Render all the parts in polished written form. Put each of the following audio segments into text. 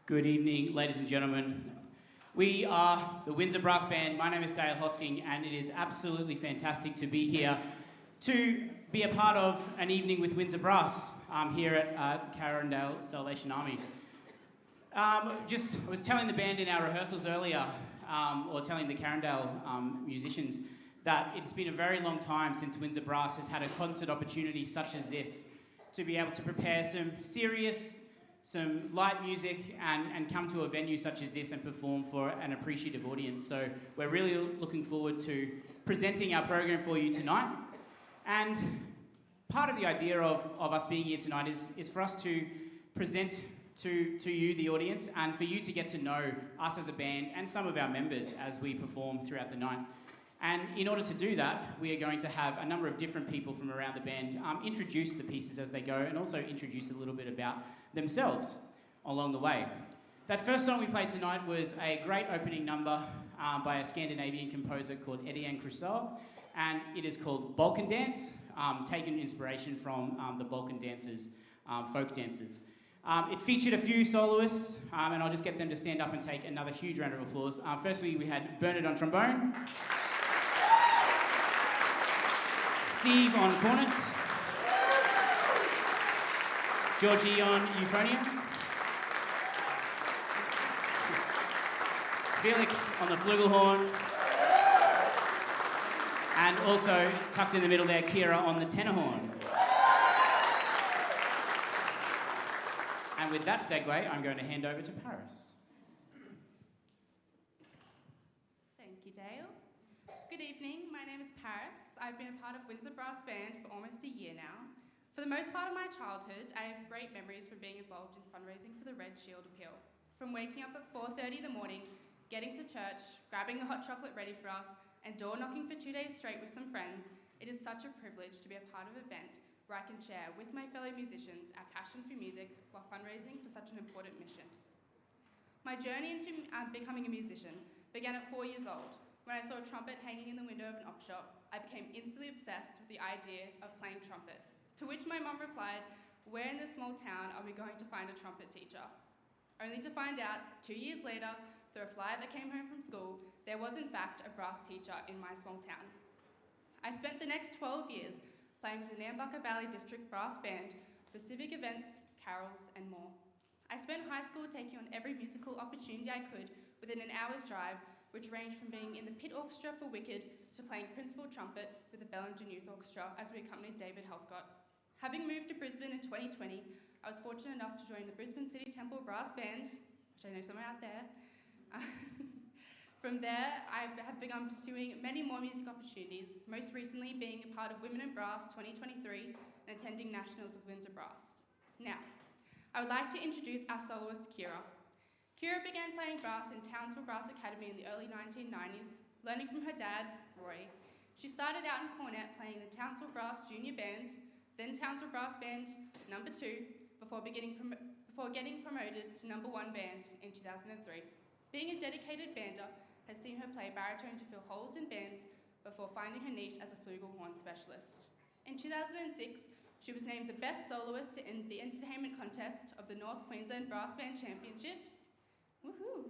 Good evening, ladies and gentlemen. We are the Windsor Brass Band. My name is Dale Hosking, and it is absolutely fantastic to be here to be a part of an evening with Windsor Brass here at Carindale Salvation Army. I was telling the band in our rehearsals earlier, or telling the Carindale musicians, that it's been a very long time since Windsor Brass has had a concert opportunity such as this, to be able to prepare some light music and come to a venue such as this and perform for an appreciative audience. So we're really looking forward to presenting our program for you tonight. And part of the idea of us being here tonight is for us to present to you, the audience, and for you to get to know us as a band and some of our members as we perform throughout the night. And in order to do that, we are going to have a number of different people from around the band introduce the pieces as they go, and also introduce a little bit about themselves along the way. That first song we played tonight was a great opening number by a Scandinavian composer called Etienne Crusoe, and it is called Balkan Dance, taking inspiration from the Balkan dancers, folk dancers. It featured a few soloists, and I'll just get them to stand up and take another huge round of applause. Firstly, we had Bernard on trombone, Steve on cornet, Georgie on euphonium, Felix on the flugelhorn, and also tucked in the middle there, Kira on the tenor horn. And with that segue, I'm going to hand over to Paris. Thank you, Dale. Good evening, my name is Paris. I've been a part of Windsor Brass Band for almost a year now. For the most part of my childhood, I have great memories from being involved in fundraising for the Red Shield Appeal. From waking up at 4:30 in the morning, getting to church, grabbing the hot chocolate ready for us, and door knocking for 2 days straight with some friends, it is such a privilege to be a part of an event where I can share with my fellow musicians our passion for music while fundraising for such an important mission. My journey into becoming a musician began at 4 years old. When I saw a trumpet hanging in the window of an op shop, I became instantly obsessed with the idea of playing trumpet. To which my mum replied, "Where in this small town are we going to find a trumpet teacher?" Only to find out, 2 years later, through a flyer that came home from school, there was in fact a brass teacher in my small town. I spent the next 12 years playing with the Nambucca Valley District Brass Band for civic events, carols, and more. I spent high school taking on every musical opportunity I could within an hour's drive, which ranged from being in the pit orchestra for Wicked to playing principal trumpet with the Bellingen Youth Orchestra as we accompanied David Helfgott. Having moved to Brisbane in 2020, I was fortunate enough to join the Brisbane City Temple Brass Band, which I know somewhere out there. From there, I have begun pursuing many more music opportunities, most recently being a part of Women in Brass 2023 and attending Nationals with Windsor Brass. Now, I would like to introduce our soloist, Kira. Kira began playing brass in Townsville Brass Academy in the early 1990s, learning from her dad, Roy. She started out in cornet playing the Townsville Brass Junior Band, then Townsville Brass Band No. 2, before getting promoted to No. 1 band in 2003. Being a dedicated bander has seen her play baritone to fill holes in bands before finding her niche as a flugelhorn specialist. In 2006, she was named the best soloist in the entertainment contest of the North Queensland Brass Band Championships. Woohoo!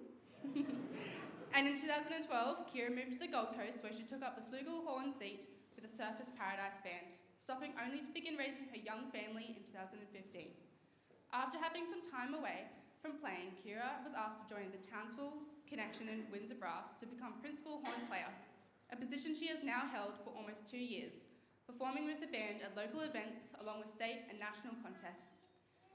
And in 2012, Kira moved to the Gold Coast where she took up the flugelhorn seat with the Surface Paradise Band, stopping only to begin raising her young family in 2015. After having some time away from playing, Kira was asked to join the Townsville Connection in Windsor Brass to become principal horn player, a position she has now held for almost 2 years, performing with the band at local events along with state and national contests.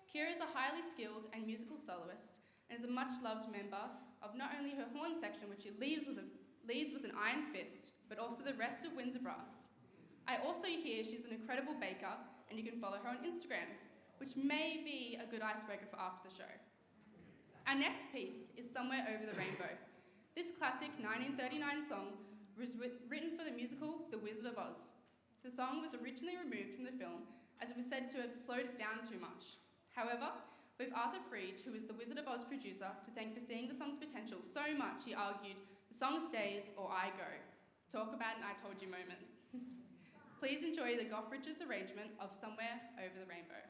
Kira is a highly skilled and musical soloist and is a much-loved member of not only her horn section, which she leads with an iron fist, but also the rest of Windsor Brass. I also hear she's an incredible baker, and you can follow her on Instagram, which may be a good icebreaker for after the show. Our next piece is Somewhere Over the Rainbow. This classic 1939 song was written for the musical The Wizard of Oz. The song was originally removed from the film as it was said to have slowed it down too much. However, with Arthur Freed, who was the Wizard of Oz producer, to thank for seeing the song's potential so much, he argued, "The song stays or I go." Talk about an I told you moment. Please enjoy the Gough Bridges arrangement of Somewhere Over the Rainbow.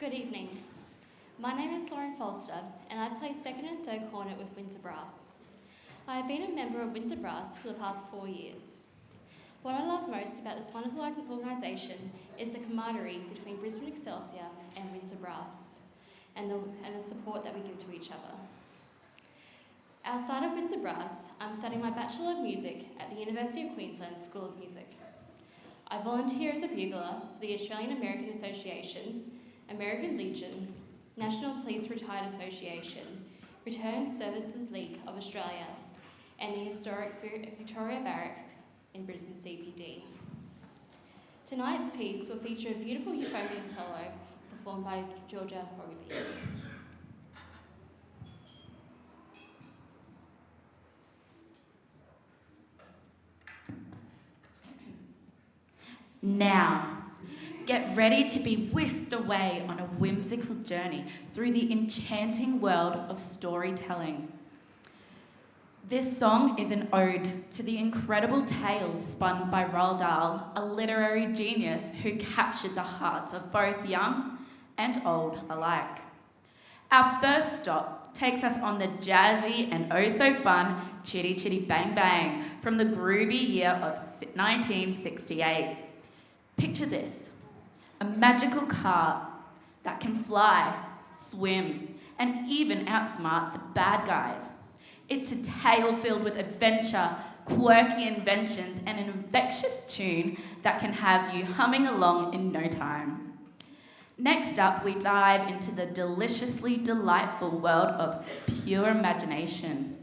Good evening. My name is Lauren Foster and I play second and third cornet with Windsor Brass. I have been a member of Windsor Brass for the past 4 years. What I love most about this wonderful organisation is the camaraderie between Brisbane Excelsior and Windsor Brass and the support that we give to each other. Outside of Windsor Brass, I'm studying my Bachelor of Music at the University of Queensland School of Music. I volunteer as a bugler for the Australian American Association, American Legion, National Police Retired Association, Returned Services League of Australia, and the historic Victoria Barracks in Brisbane CBD. Tonight's piece will feature a beautiful euphonium solo performed by Georgia Ogilvie. Now, get ready to be whisked away on a whimsical journey through the enchanting world of storytelling. This song is an ode to the incredible tales spun by Roald Dahl, a literary genius who captured the hearts of both young and old alike. Our first stop takes us on the jazzy and oh-so-fun Chitty Chitty Bang Bang from the groovy year of 1968. Picture this, a magical car that can fly, swim, and even outsmart the bad guys. It's a tale filled with adventure, quirky inventions, and an infectious tune that can have you humming along in no time. Next up, we dive into the deliciously delightful world of pure imagination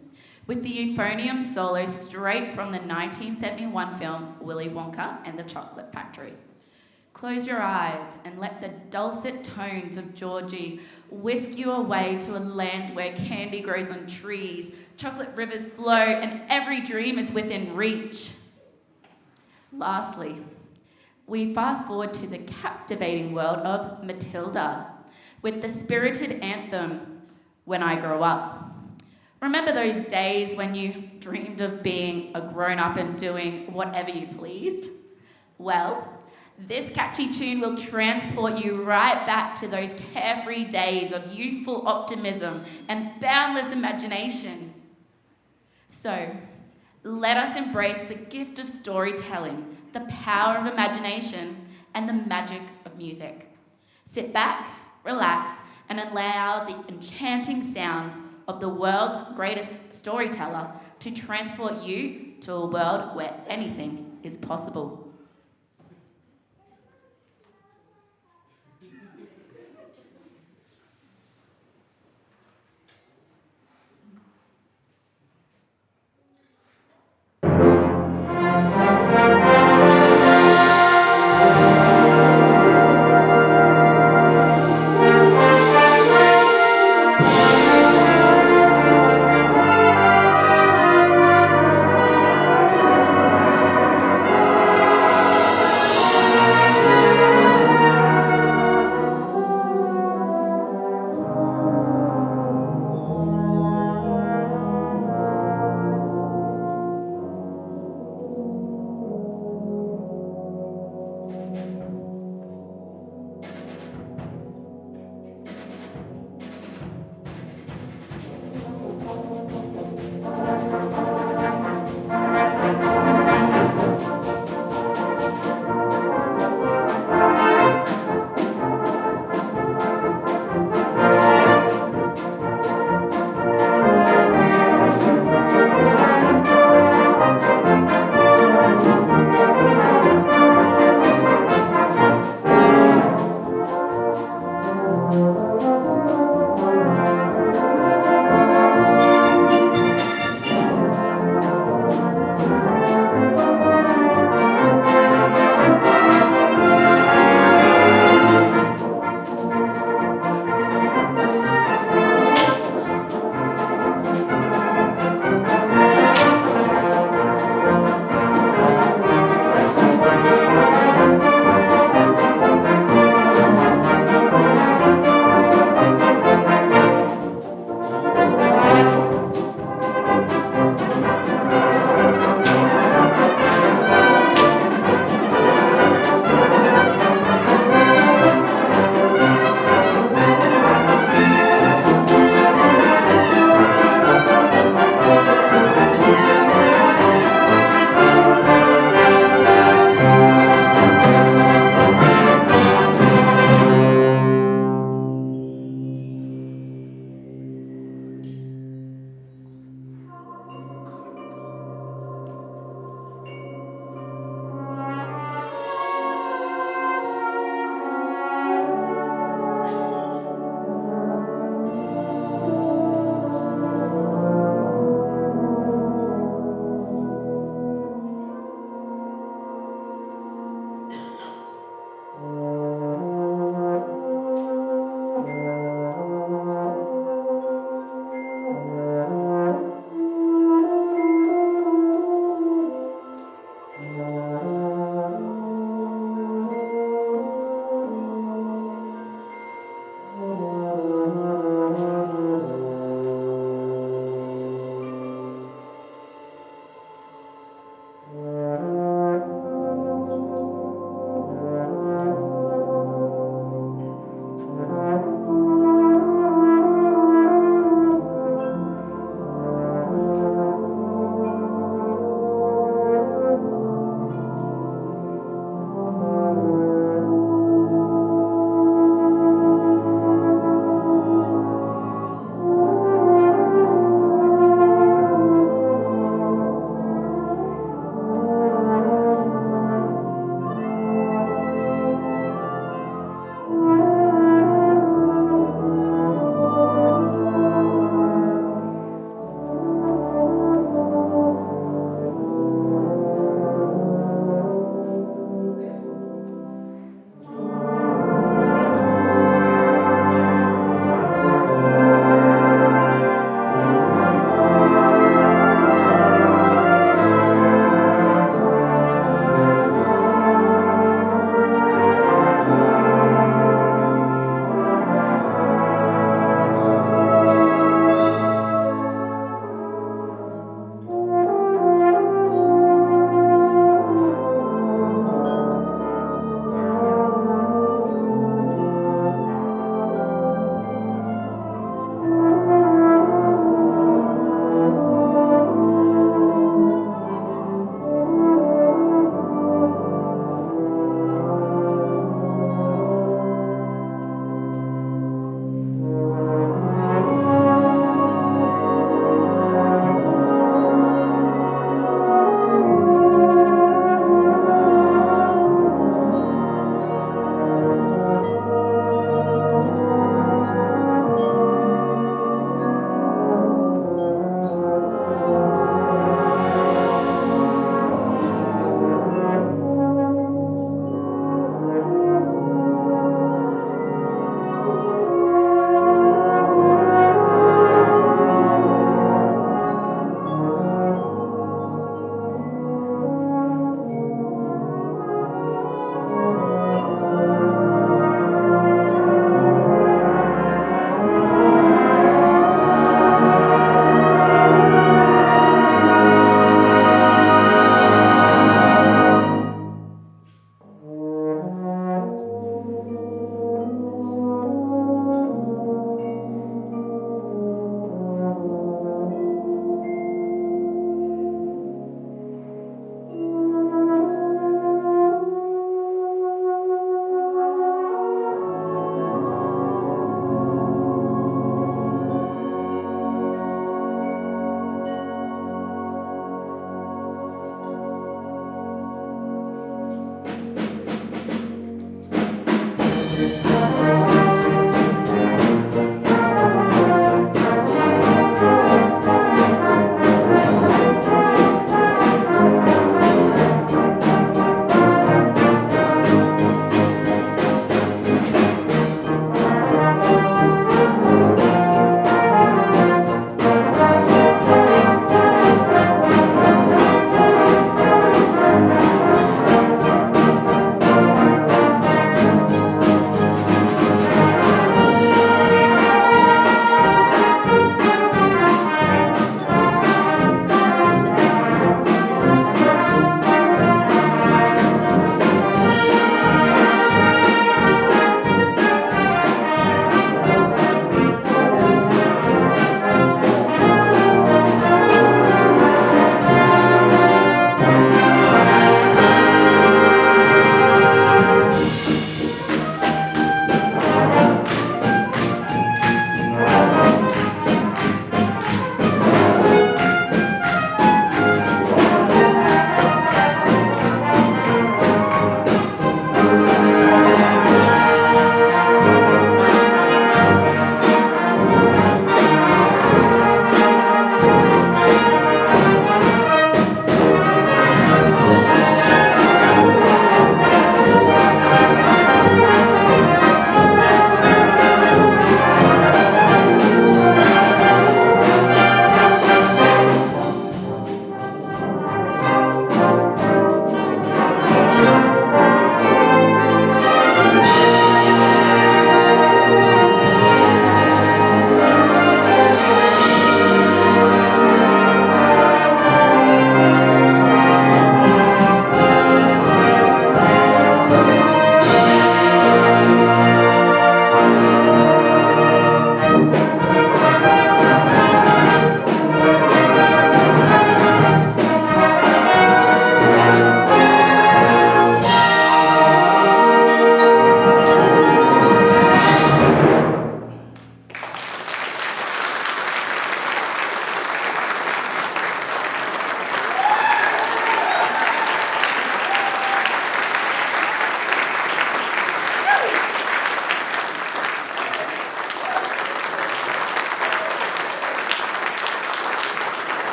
with the euphonium solo straight from the 1971 film Willy Wonka and the Chocolate Factory. Close your eyes and let the dulcet tones of Georgie whisk you away to a land where candy grows on trees, chocolate rivers flow, and every dream is within reach. Lastly, we fast forward to the captivating world of Matilda with the spirited anthem, When I Grow Up. Remember those days when you dreamed of being a grown-up and doing whatever you pleased? Well, this catchy tune will transport you right back to those carefree days of youthful optimism and boundless imagination. So, let us embrace the gift of storytelling, the power of imagination, and the magic of music. Sit back, relax, and allow the enchanting sounds of the world's greatest storyteller to transport you to a world where anything is possible.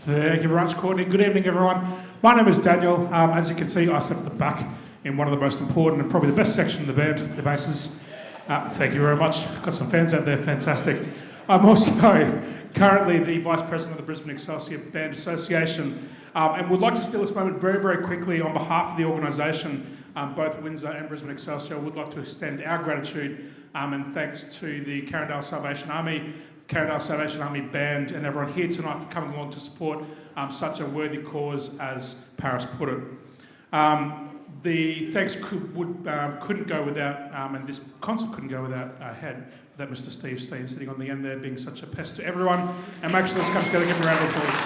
Thank you very much, Courtney. Good evening, everyone. My name is Daniel. As you can see, I sit at the back in one of the most important and probably the best section of the band, the basses. Thank you very much. Got some fans out there, fantastic. I'm also currently the Vice President of the Brisbane Excelsior Band Association, and would like to steal this moment very, very quickly on behalf of the organisation, both Windsor and Brisbane Excelsior. Would like to extend our gratitude and thanks to the Carindale Salvation Army Band and everyone here tonight for coming along to support such a worthy cause, as Paris put it. The thanks couldn't go without, and this concert couldn't go without that Mr. Steve Steen sitting on the end there being such a pest to everyone. And make sure this comes together, give him a round of applause.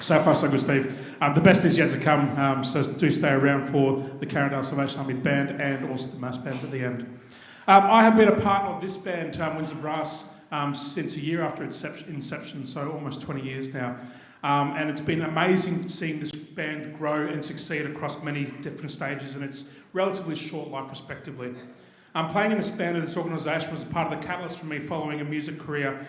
So far, so good, Steve. The best is yet to come, so do stay around for the Carindale Salvation Army Band and also the mass bands at the end. I have been a part of this band, Windsor Brass, since a year after its inception, so almost 20 years now. And it's been amazing seeing this band grow and succeed across many different stages in its relatively short life, respectively. Playing in this band and this organisation was a part of the catalyst for me following a music career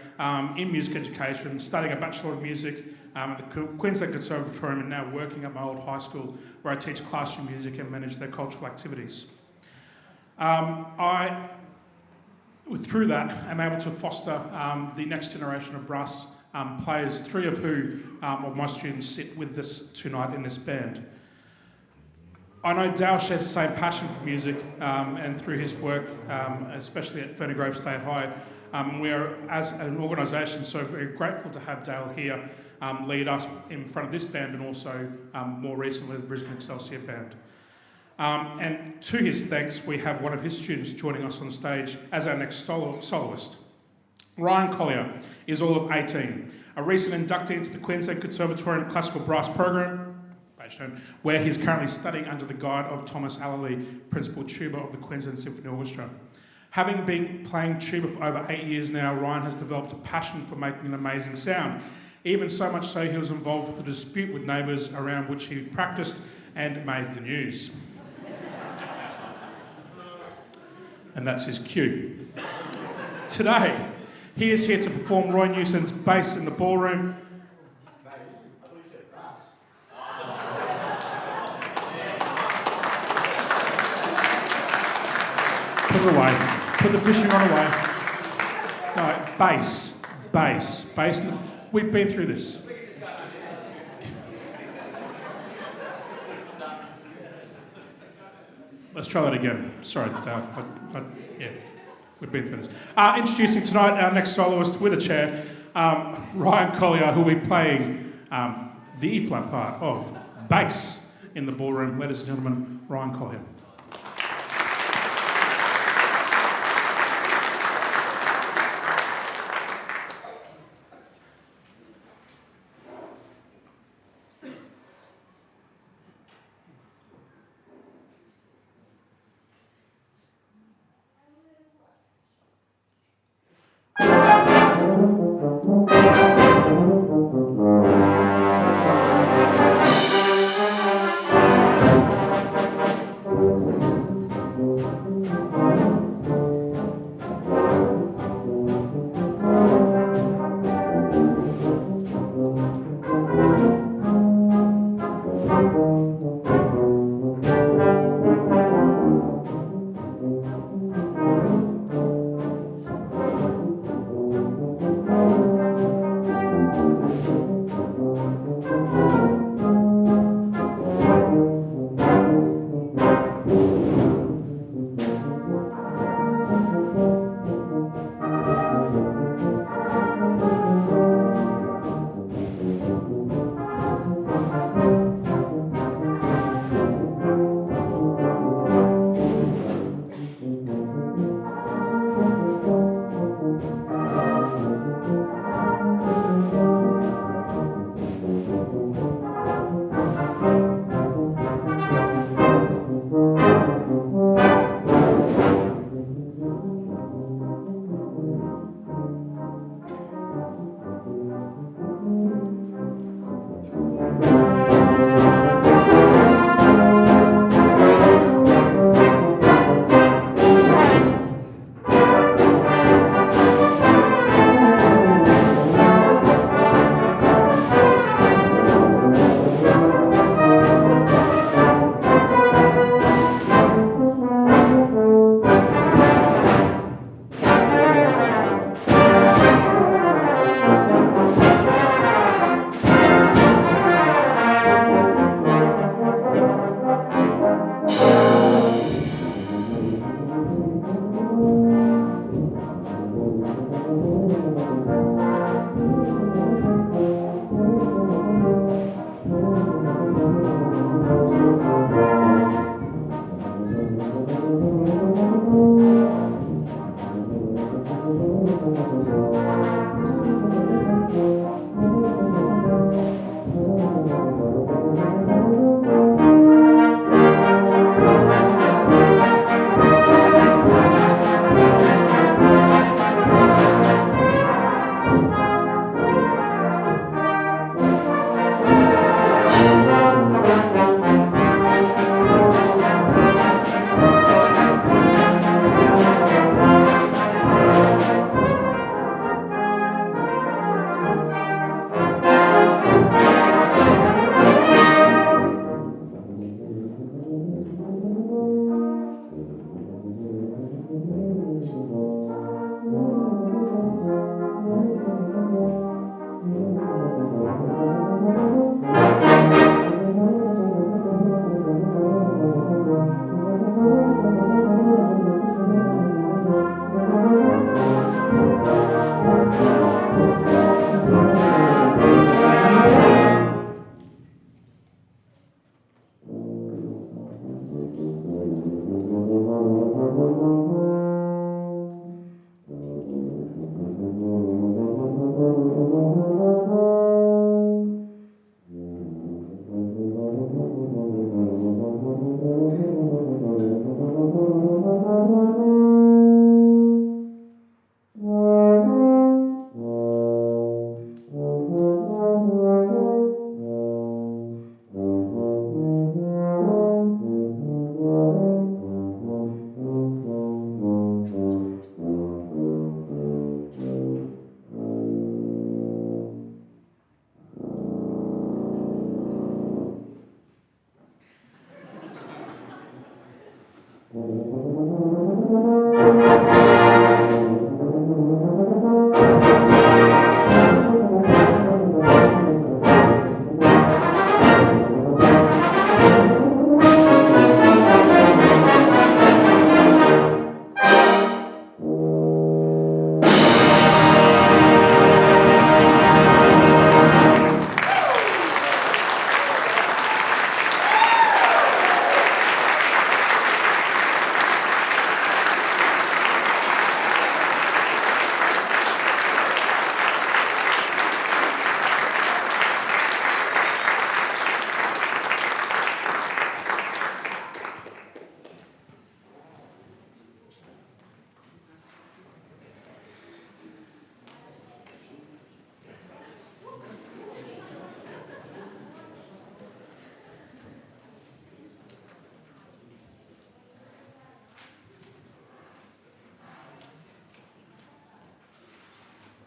in music education, studying a Bachelor of Music at the Queensland Conservatorium, and now working at my old high school where I teach classroom music and manage their cultural activities. Through that, I'm able to foster the next generation of brass players, three of who of my students sit with us tonight in this band. I know Dale shares the same passion for music, and through his work, especially at Ferny Grove State High, we are, as an organisation, so very grateful to have Dale here lead us in front of this band and also more recently the Brisbane Excelsior Band. And to his thanks, we have one of his students joining us on stage as our next soloist. Ryan Collier is all of 18, a recent inductee into the Queensland Conservatorium Classical Brass Program, where he's currently studying under the guide of Thomas Allerley, Principal Tuba of the Queensland Symphony Orchestra. Having been playing tuba for over 8 years now, Ryan has developed a passion for making an amazing sound. Even so much so he was involved with a dispute with neighbours around which he practised and made the news. And that's his cue. Today, he is here to perform Roy Newson's Bass in the Ballroom. Put it away. Put the fishing on away. No, bass. We've been through this. Let's try that again. Sorry, yeah, we've been through this. Introducing tonight our next soloist with a chair, Ryan Collier, who will be playing the E-flat part of bass in the ballroom. Ladies and gentlemen, Ryan Collier.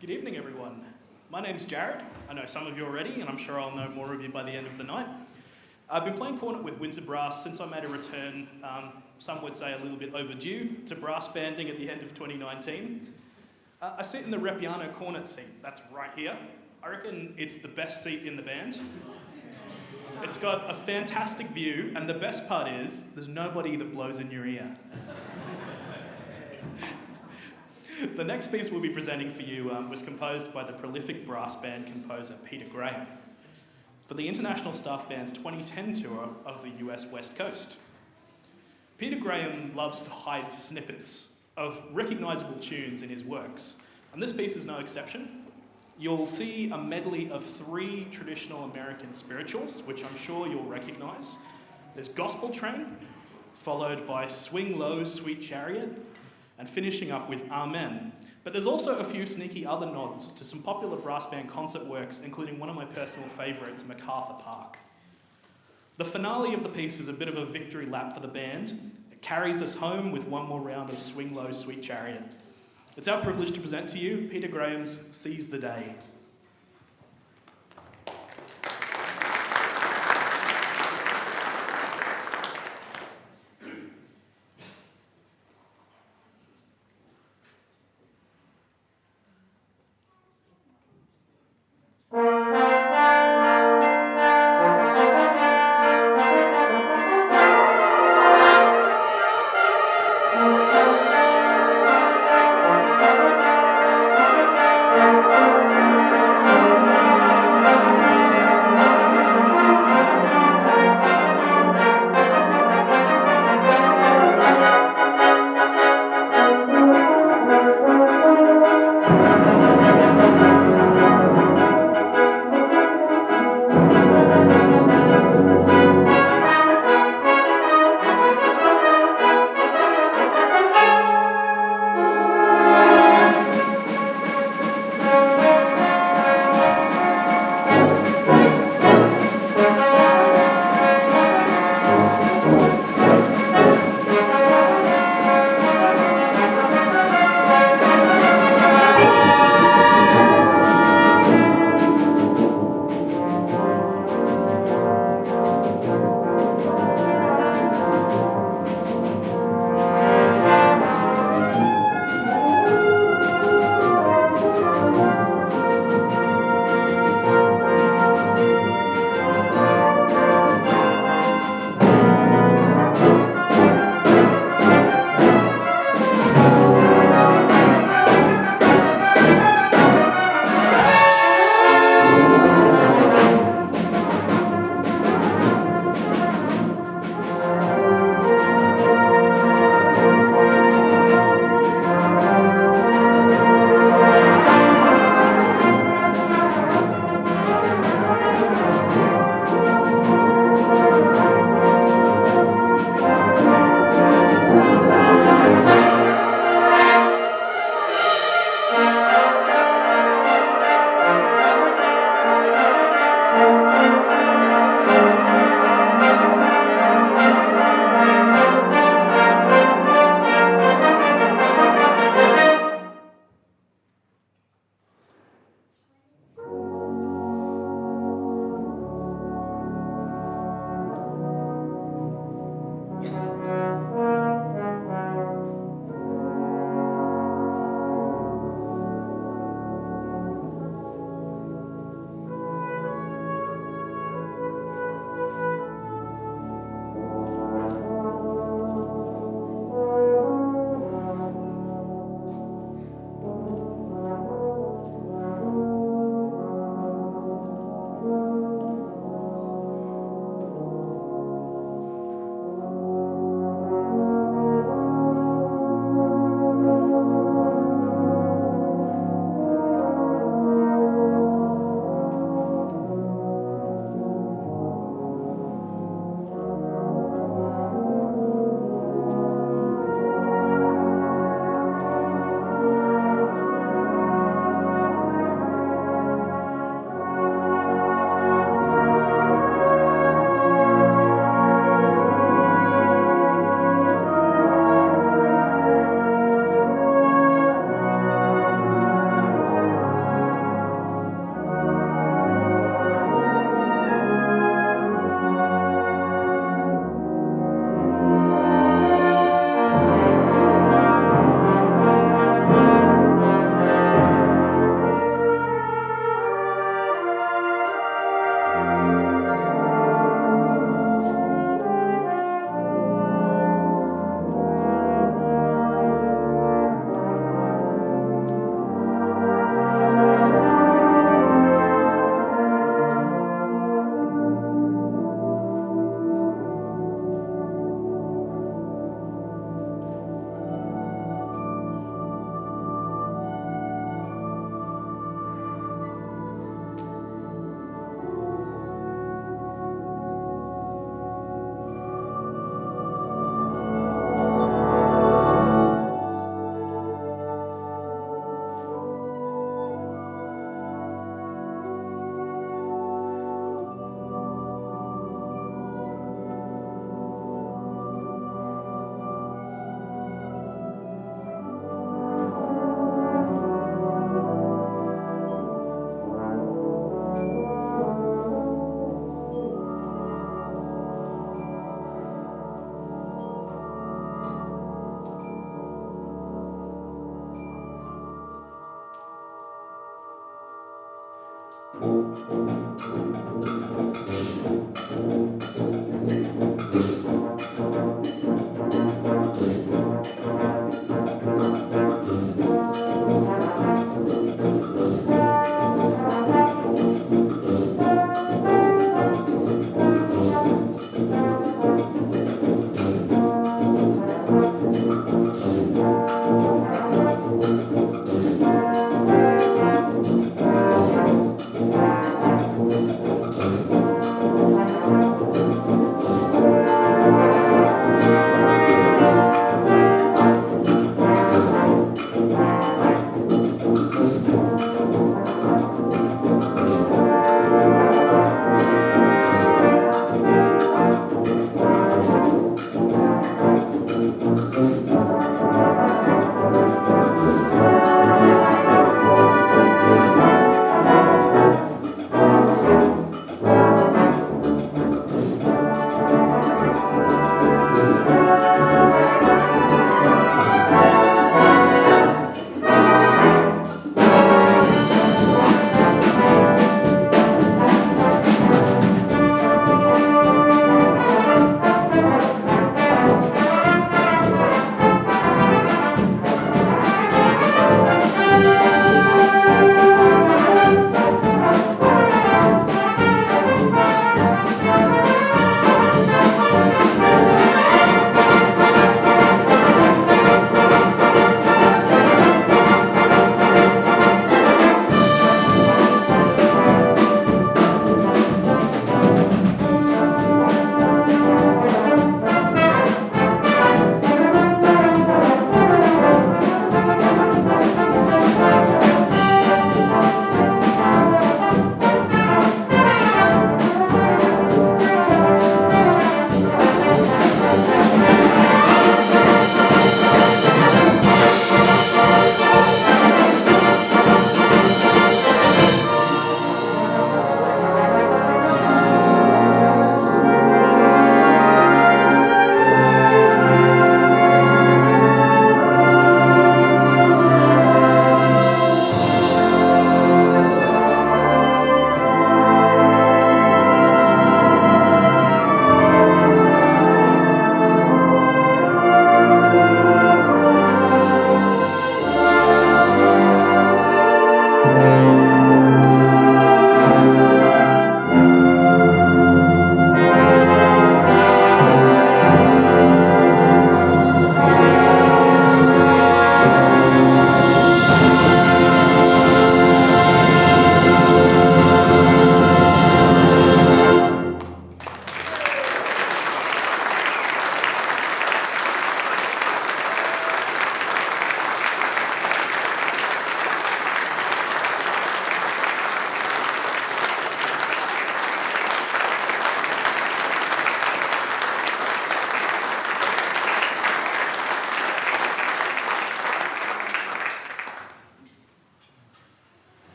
Good evening, everyone. My name's Jared. I know some of you already, and I'm sure I'll know more of you by the end of the night. I've been playing cornet with Windsor Brass since I made a return, some would say a little bit overdue, to brass banding at the end of 2019. I sit in the Repiano cornet seat, that's right here. I reckon it's the best seat in the band. It's got a fantastic view, and the best part is, there's nobody that blows in your ear. The next piece we'll be presenting for you was composed by the prolific brass band composer Peter Graham for the International Staff Band's 2010 tour of the US West Coast. Peter Graham loves to hide snippets of recognisable tunes in his works, and this piece is no exception. You'll see a medley of 3 traditional American spirituals, which I'm sure you'll recognise. There's Gospel Train, followed by Swing Low, Sweet Chariot, and finishing up with Amen. But there's also a few sneaky other nods to some popular brass band concert works, including one of my personal favourites, MacArthur Park. The finale of the piece is a bit of a victory lap for the band. It carries us home with one more round of Swing Low, Sweet Chariot. It's our privilege to present to you Peter Graham's Seize the Day.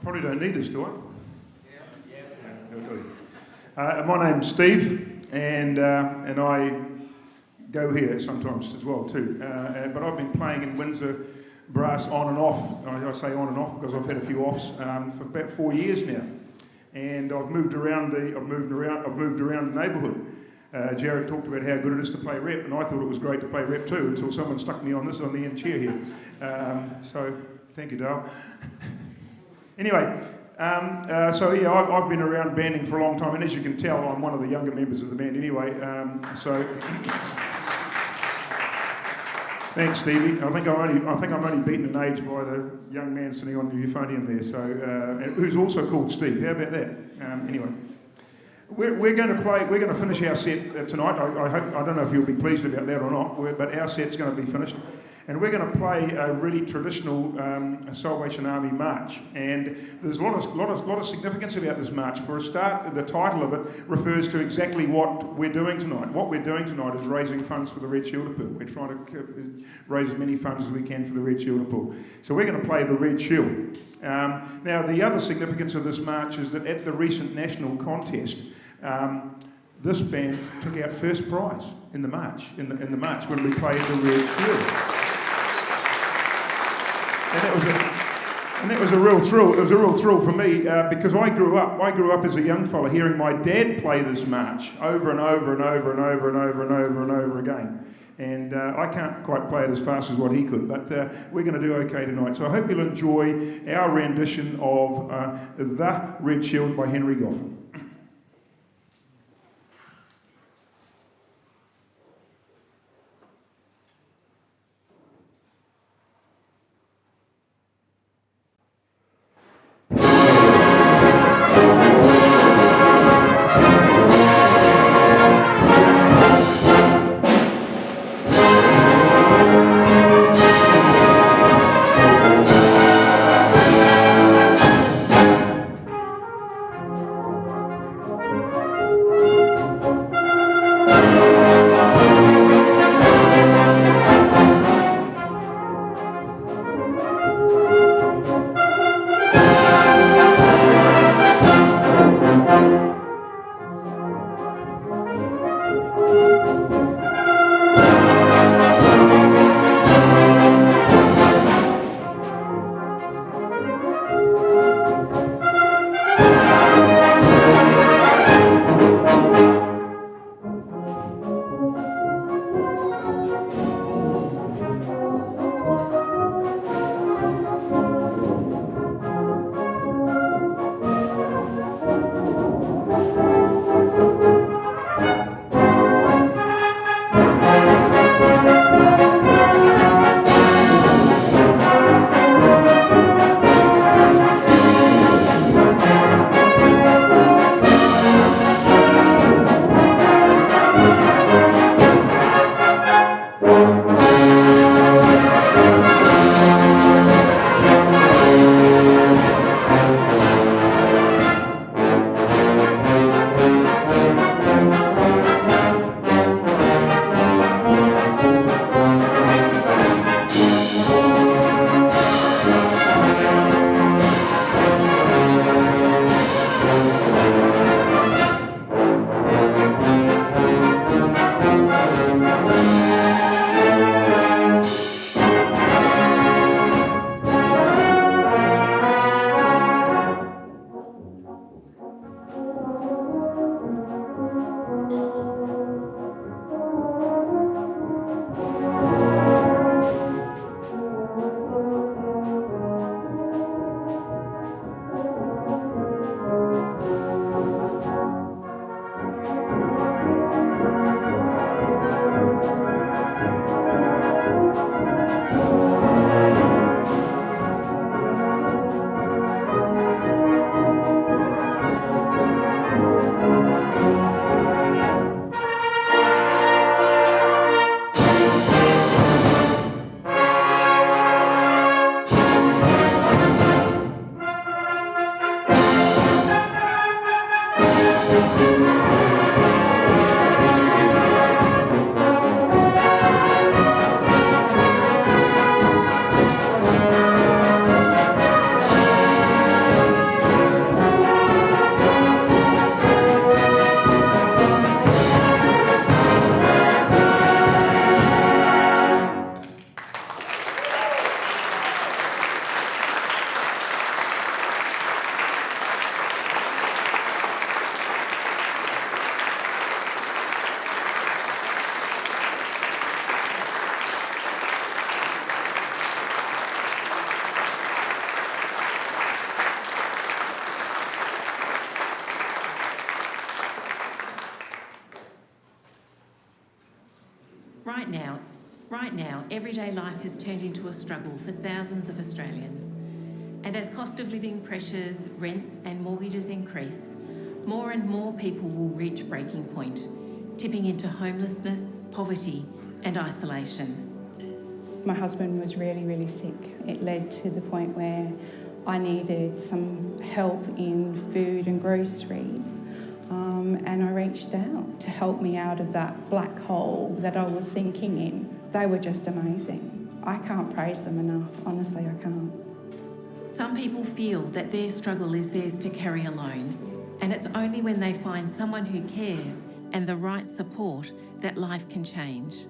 Probably don't need this, do I? My name's Steve, and I go here sometimes as well too. But I've been playing in Windsor brass on and off. I say on and off because I've had a few offs for about 4 years now, and I've moved around the neighbourhood. Jared talked about how good it is to play rep, and I thought it was great to play rep too until someone stuck me on the end chair here. So thank you, Dale. Anyway, so yeah, I've been around banding for a long time, and as you can tell, I'm one of the younger members of the band anyway. Thanks, Stevie. I think I'm only beaten in age by the young man sitting on the euphonium there. So, who's also called Steve. How about that? Anyway, we're going to finish our set tonight. I don't know if you'll be pleased about that or not, but our set's going to be finished. And we're going to play a really traditional Salvation Army march. And there's a lot of significance about this march. For a start, the title of it refers to exactly what we're doing tonight. What we're doing tonight is raising funds for the Red Shield Pool. We're trying to raise as many funds as we can for the Red Shield Pool. So we're going to play the Red Shield. Now, the other significance of this march is that at the recent national contest, this band took out first prize in the march, in the march when we played the Red Shield. And that was a real thrill. It was a real thrill for me because I grew up as a young fella hearing my dad play this march over and over and over and over and over and over and over again. And I can't quite play it as fast as what he could, but we're going to do okay tonight. So I hope you'll enjoy our rendition of The Red Shield by Henry Goffin. Right now, everyday life has turned into a struggle for thousands of Australians. And as cost of living pressures, rents and mortgages increase, more and more people will reach breaking point, tipping into homelessness, poverty and isolation. my husband was really, really sick. It led to the point where I needed some help in food and groceries. And I reached out to help me out of that black hole that I was sinking in. They were just amazing. I can't praise them enough, honestly I can't. Some people feel that their struggle is theirs to carry alone, and it's only when they find someone who cares and the right support that life can change.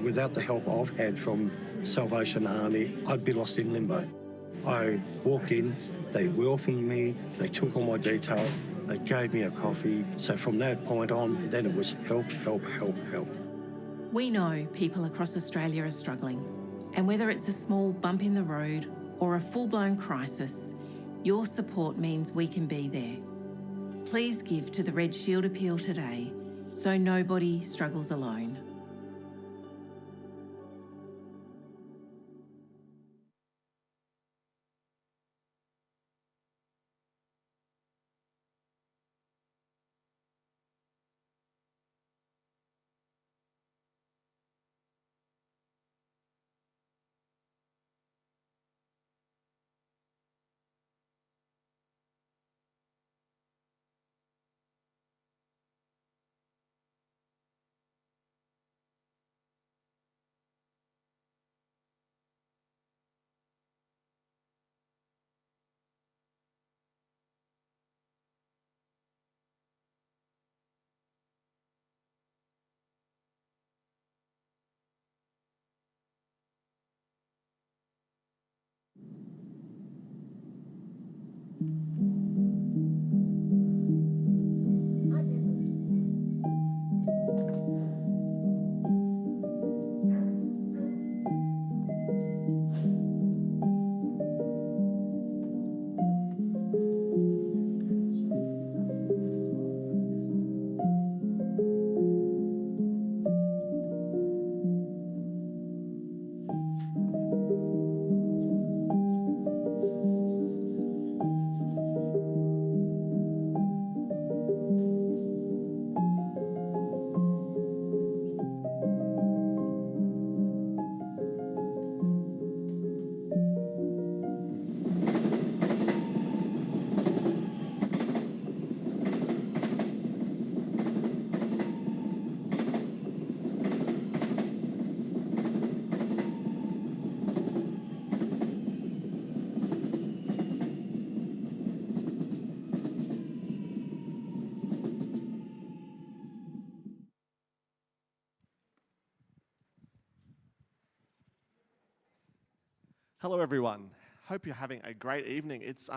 Without the help I've had from Salvation Army, I'd be lost in limbo. I walked in, they welcomed me, they took all my details, they gave me a coffee. So from that point on, then it was help, help, help, help. We know people across Australia are struggling, and whether it's a small bump in the road or a full-blown crisis, your support means we can be there. Please give to the Red Shield Appeal today so nobody struggles alone. Hello everyone, hope you're having a great evening. It's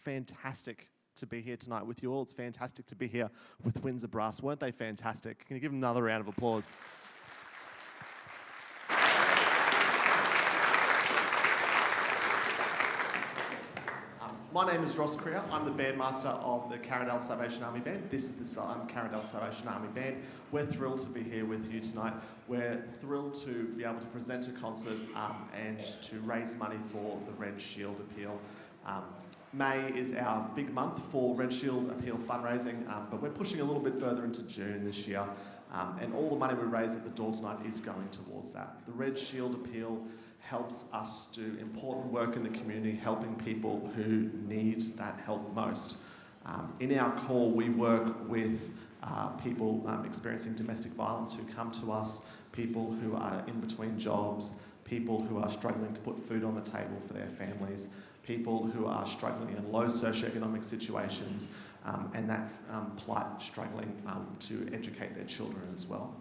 fantastic to be here tonight with you all. It's fantastic to be here with Windsor Brass. Weren't they fantastic? Can you give them another round of applause? My name is Ross Creer. I'm the bandmaster of the Carindale Salvation Army Band. This is the Carindale Salvation Army Band. We're thrilled to be here with you tonight. We're thrilled to be able to present a concert and to raise money for the Red Shield Appeal. May is our big month for Red Shield Appeal fundraising, but we're pushing a little bit further into June this year. And all the money we raise at the door tonight is going towards that. The Red Shield Appeal helps us do important work in the community, helping people who need that help most. In our call, we work with people experiencing domestic violence who come to us, people who are in between jobs, people who are struggling to put food on the table for their families, people who are struggling in low socioeconomic situations, and that plight struggling to educate their children as well.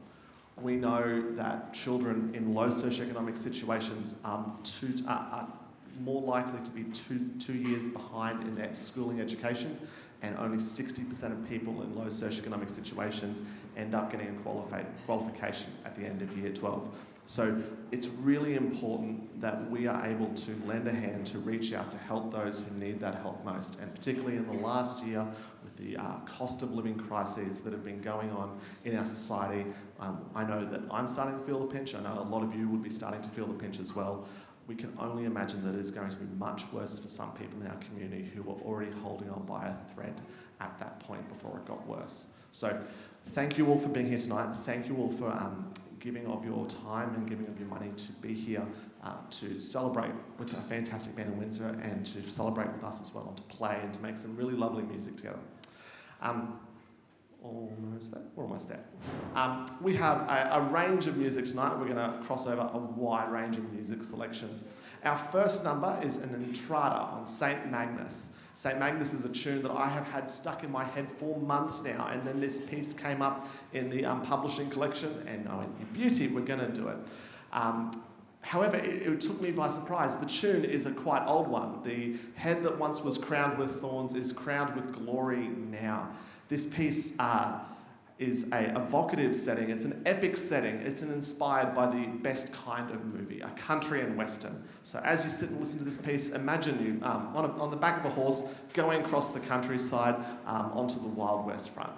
We know that children in low socioeconomic situations are more likely to be two years behind in their schooling education, and only 60% of people in low socioeconomic situations end up getting a qualification at the end of year 12. So it's really important that we are able to lend a hand to reach out to help those who need that help most, and particularly in the last year with the cost of living crises that have been going on in our society. I know that I'm starting to feel the pinch. I know a lot of you would be starting to feel the pinch as well. We can only imagine that it's going to be much worse for some people in our community who were already holding on by a thread at that point before it got worse. So thank you all for being here tonight. Thank you all for giving of your time and giving of your money to be here to celebrate with a fantastic band in Windsor and to celebrate with us as well and to play and to make some really lovely music together. Almost there. We're almost there. We have a range of music tonight. We're going to cross over a wide range of music selections. Our first number is an entrada on St. Magnus. St. Magnus is a tune that I have had stuck in my head for months now, and then this piece came up in the publishing collection, and I went, "You beauty, we're going to do it." However, it took me by surprise. The tune is a quite old one. The head that once was crowned with thorns is crowned with glory now. This piece is an evocative setting. It's an epic setting. It's inspired by the best kind of movie, a country and western. So as you sit and listen to this piece, imagine you on the back of a horse going across the countryside onto the Wild West front.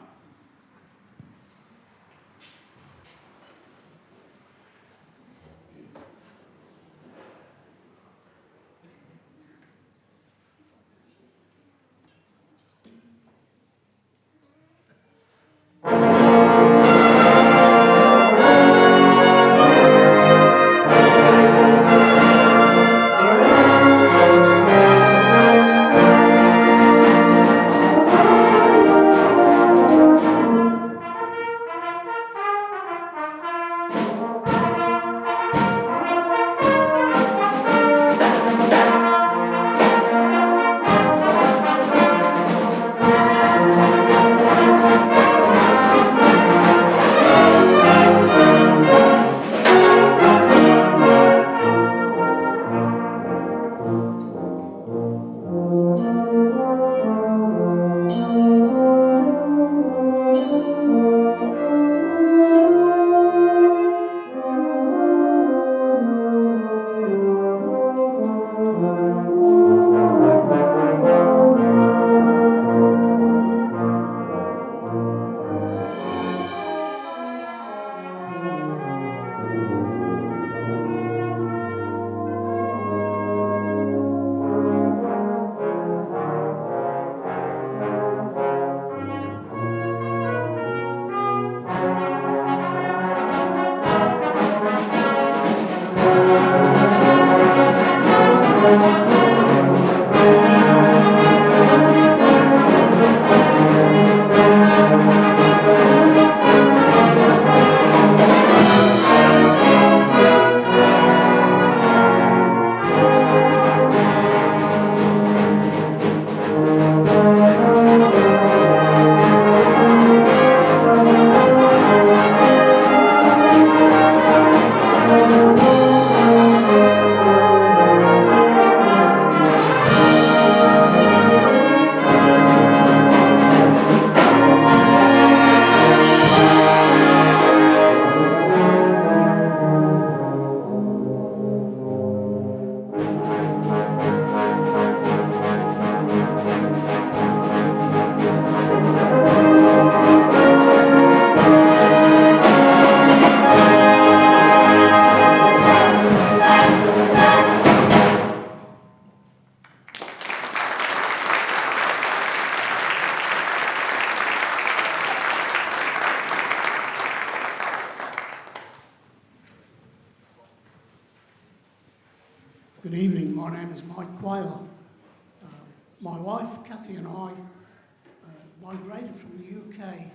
Good evening, my name is Mike Quayle. My wife, Kathy, and I migrated from the UK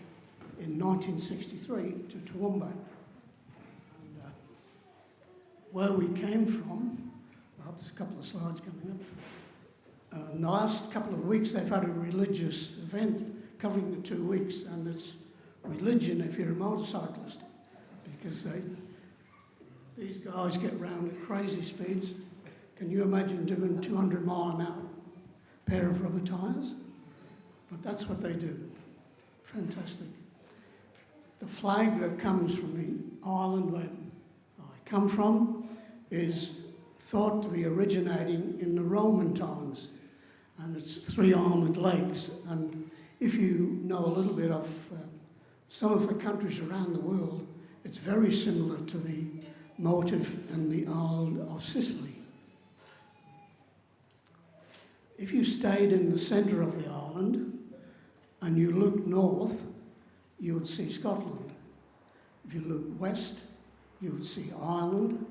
in 1963 to Toowoomba. And where we came from, I hope there's a couple of slides coming up. In the last couple of weeks, they've had a religious event covering the 2 weeks, and it's religion if you're a motorcyclist, because these guys get round at crazy speeds. Can you imagine doing 200 mile an hour, pair of rubber tyres? But that's what they do. Fantastic. The flag that comes from the island where I come from is thought to be originating in the Roman times, and it's 3 armoured legs. And if you know a little bit of some of the countries around the world, it's very similar to the motif in the island of Sicily. If you stayed in the centre of the island and you looked north, you would see Scotland. If you look west, you would see Ireland,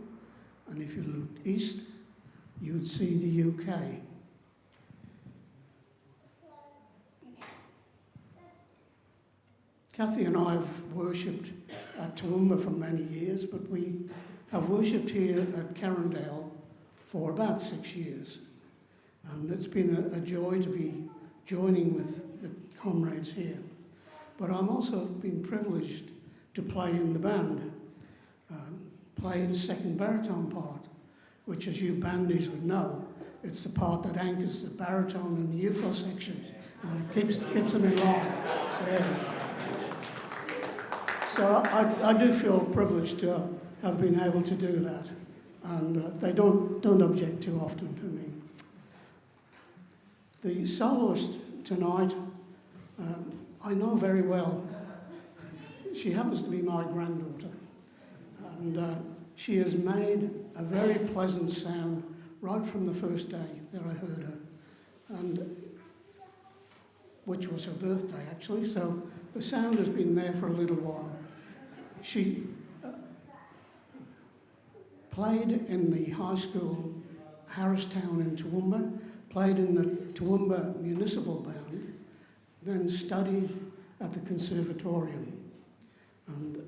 and if you looked east, you would see the UK. Kathy and I have worshipped at Toowoomba for many years, but we have worshipped here at Carindale for about 6 years. And it's been a joy to be joining with the comrades here. But I'm also been privileged to play in the band, play the second baritone part, which, as you bandies would know, it's the part that anchors the baritone in the UFO sections and it keeps them in line. Yeah. So I do feel privileged to have been able to do that, and they don't object too often to me. The soloist tonight, I know very well. She happens to be my granddaughter, and she has made a very pleasant sound right from the first day that I heard her, and which was her birthday actually, so the sound has been there for a little while. She played in the high school Harristown in Toowoomba, played in the Toowoomba Municipal Band, then studied at the Conservatorium. And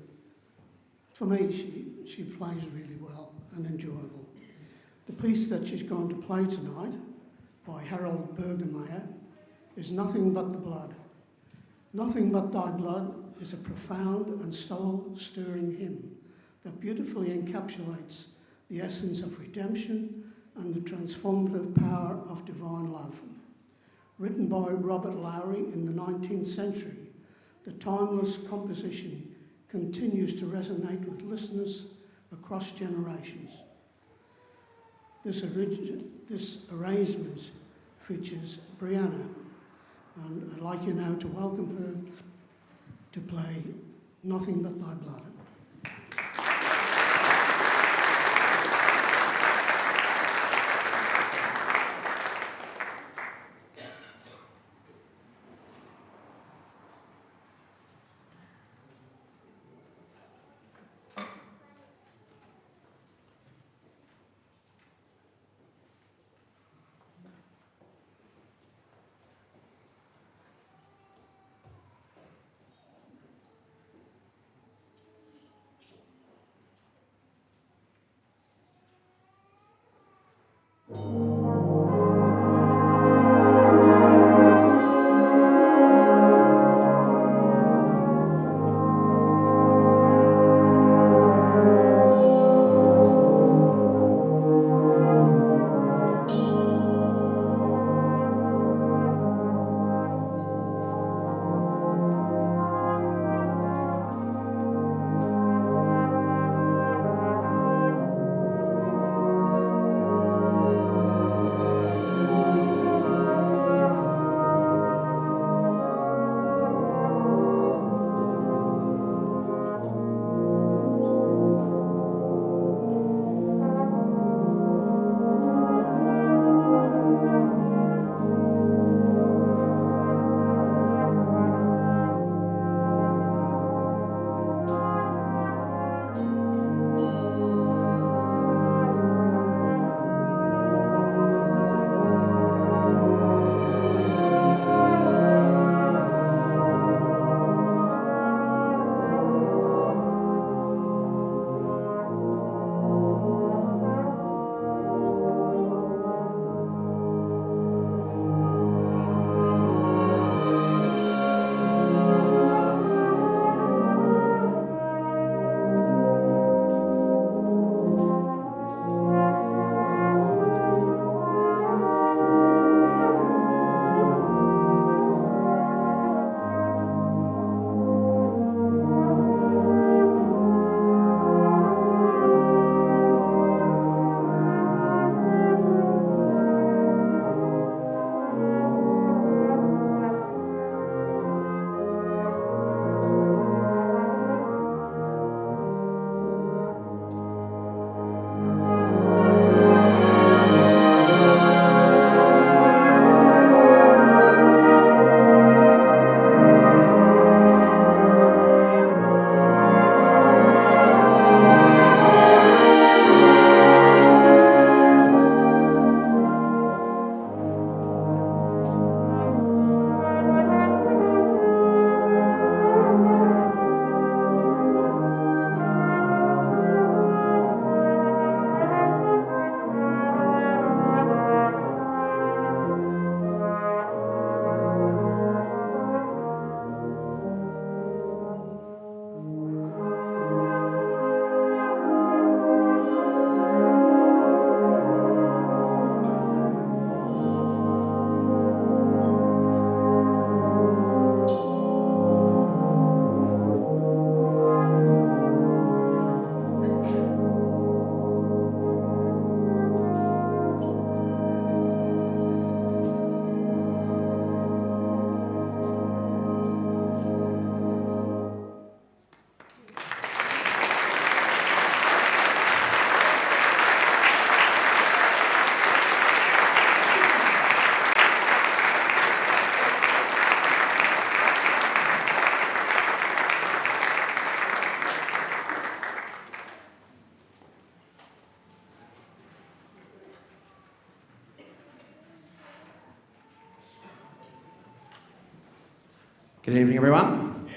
for me, she plays really well and enjoyable. The piece that she's going to play tonight by Harold Bergermeyer is Nothing But the Blood. Nothing But Thy Blood is a profound and soul-stirring hymn that beautifully encapsulates the essence of redemption and the transformative power of divine love. Written by Robert Lowry in the 19th century, the timeless composition continues to resonate with listeners across generations. This arrangement features Brianna, and I'd like you now to welcome her to play Nothing But Thy Blood. Good evening, everyone.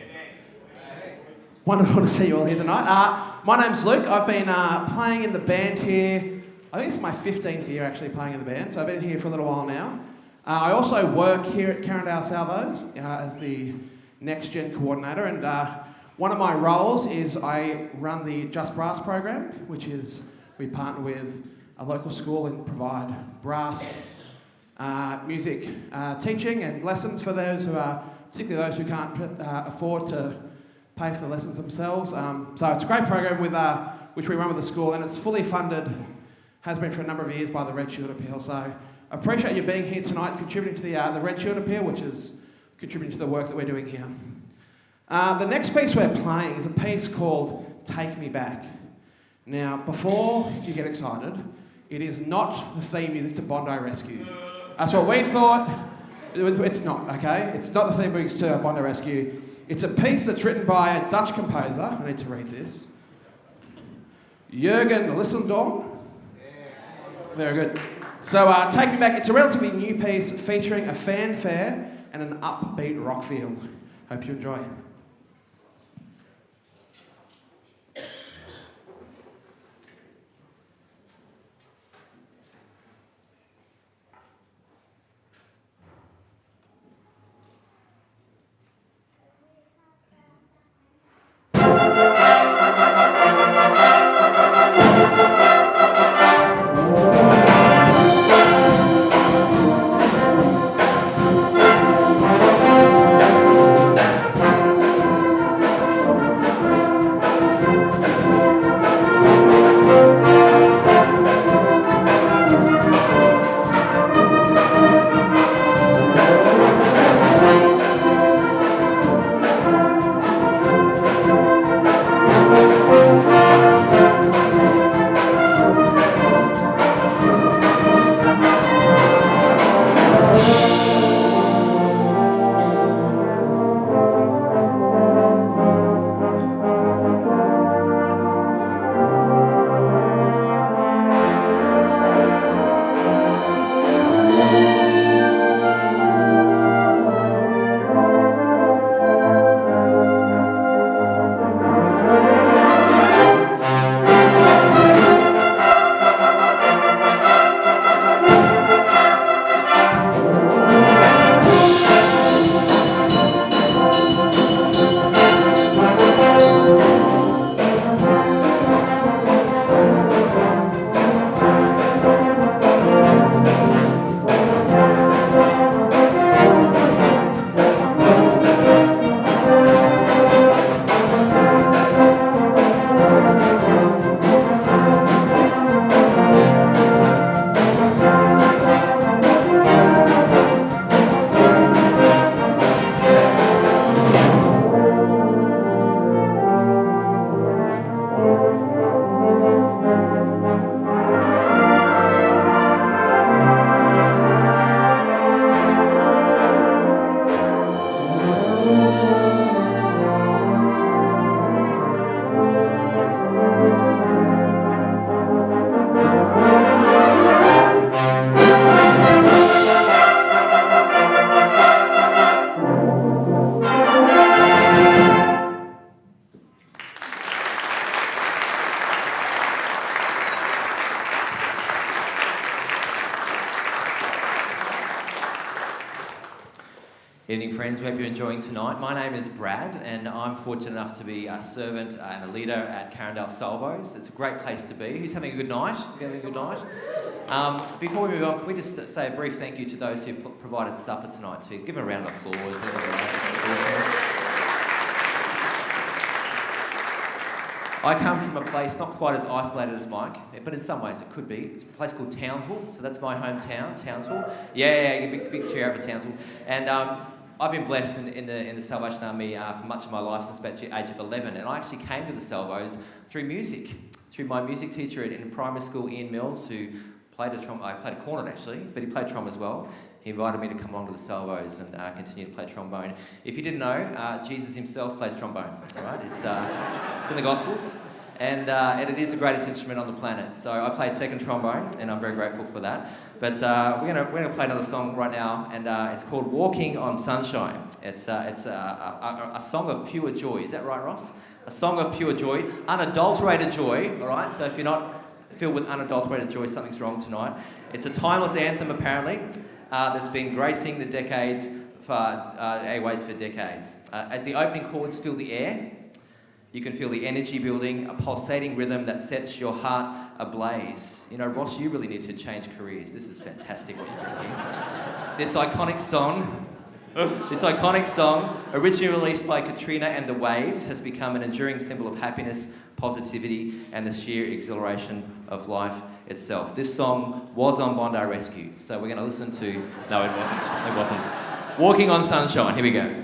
Wonderful to see you all here tonight. My name's Luke. I've been playing in the band here. I think it's my 15th year actually playing in the band, so I've been here for a little while now. I also work here at Carindale Salvos as the Next Gen coordinator, and one of my roles is I run the Just Brass program, which is we partner with a local school and provide brass music teaching and lessons for those who are, particularly those who can't afford to pay for the lessons themselves. So it's a great program with which we run with the school, and it's fully funded, has been for a number of years by the Red Shield Appeal. So I appreciate you being here tonight, contributing to the Red Shield Appeal, which is contributing to the work that we're doing here. The next piece we're playing is a piece called Take Me Back. Now, before you get excited, it is not the theme music to Bondi Rescue. That's what we thought. It's not, okay? It's not the theme music to Bondi Rescue. It's a piece that's written by a Dutch composer. I need to read this. Jurgen Lissendorf. Very good. So, Take Me Back. It's a relatively new piece featuring a fanfare and an upbeat rock feel. Hope you enjoy. Evening, friends. We hope you're enjoying tonight. My name is Brad, and I'm fortunate enough to be a servant and a leader at Carindale Salvos. It's a great place to be. Who's having a good night? You having a good night? Before we move on, can we just say a brief thank you to those who provided supper tonight too? Give them a round of applause. I come from a place not quite as isolated as Mike, but in some ways it could be. It's a place called Townsville, so that's my hometown, Townsville. Yeah, big cheer out for Townsville. And I've been blessed in the Salvation Army for much of my life, since about the age of 11, and I actually came to the Salvos through music, through my music teacher in primary school, Ian Mills, who played I played a cornet actually, but he played trom as well. He invited me to come along to the Salvos and continue to play trombone. If you didn't know, Jesus himself plays trombone, all right? It's in the Gospels. and it is the greatest instrument on the planet. So I play second trombone, and I'm very grateful for that. But we're gonna play another song right now, and it's called "Walking on Sunshine." It's a song of pure joy. Is that right, Ross? A song of pure joy, unadulterated joy. All right. So if you're not filled with unadulterated joy, something's wrong tonight. It's a timeless anthem, apparently, that's been gracing the decades for airways for decades. As the opening chords fill the air, you can feel the energy building, a pulsating rhythm that sets your heart ablaze. You know, Ross, you really need to change careers. This is fantastic what you've got here. This iconic song, originally released by Katrina and the Waves, has become an enduring symbol of happiness, positivity, and the sheer exhilaration of life itself. This song was on Bondi Rescue, so we're going to listen to... No, it wasn't. It wasn't. Walking on Sunshine. Here we go.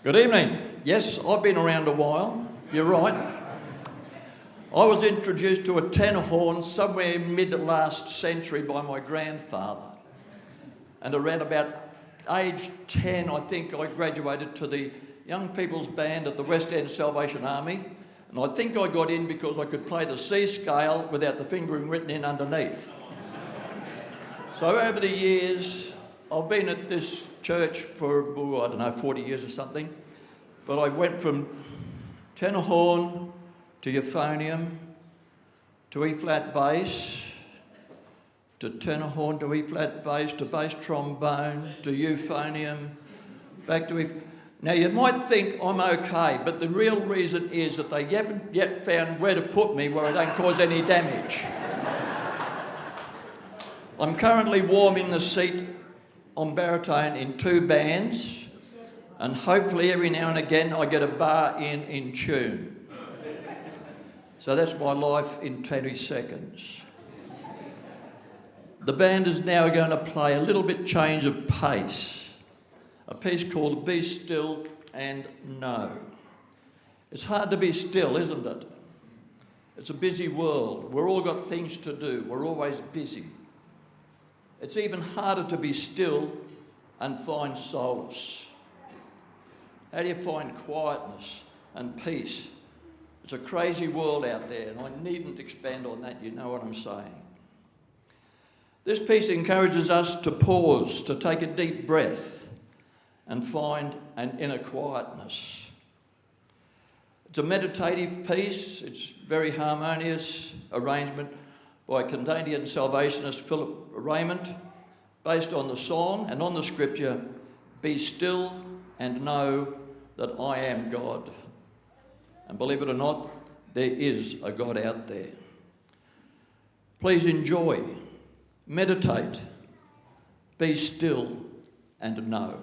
Good evening. Yes, I've been around a while. You're right. I was introduced to a tenor horn somewhere mid-last century by my grandfather. And around about age 10, I think I graduated to the young people's band at the West End Salvation Army. And I think I got in because I could play the C scale without the fingering written in underneath. So over the years, I've been at this church for, I don't know, 40 years or something. But I went from tenor horn to euphonium to E-flat bass to tenor horn to E-flat bass to bass trombone to euphonium back to Now you might think I'm okay, but the real reason is that they haven't yet found where to put me where I don't cause any damage. I'm currently warming the seat on baritone in 2 bands, and hopefully every now and again I get a bar in tune. So that's my life in 20 seconds. The band is now going to play a little bit change of pace, a piece called Be Still and Know. It's hard to be still, isn't it? It's a busy world. We've all got things to do. We're always busy. It's even harder to be still and find solace. How do you find quietness and peace? It's a crazy world out there, and I needn't expand on that, you know what I'm saying. This piece encourages us to pause, to take a deep breath and find an inner quietness. It's a meditative piece. It's very harmonious arrangement by Canadian Salvationist Philip Raymond, based on the song and on the scripture, "Be still and know that I am God." And believe it or not, there is a God out there. Please enjoy, meditate, be still and know.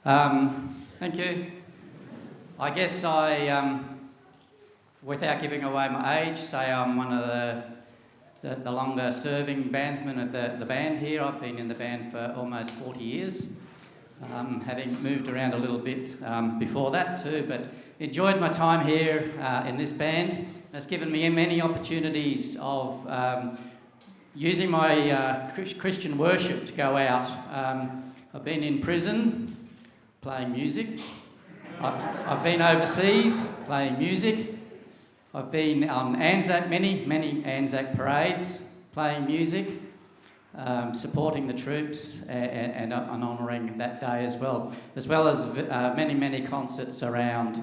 Thank you. I guess without giving away my age, say I'm one of the longer serving bandsmen of the band here. I've been in the band for almost 40 years, having moved around a little bit before that too, but enjoyed my time here in this band. It's given me many opportunities of using my Christian worship to go out. I've been in prison playing music. I've been overseas playing music. I've been on Anzac, many Anzac parades playing music, supporting the troops and honouring that day as well as many concerts around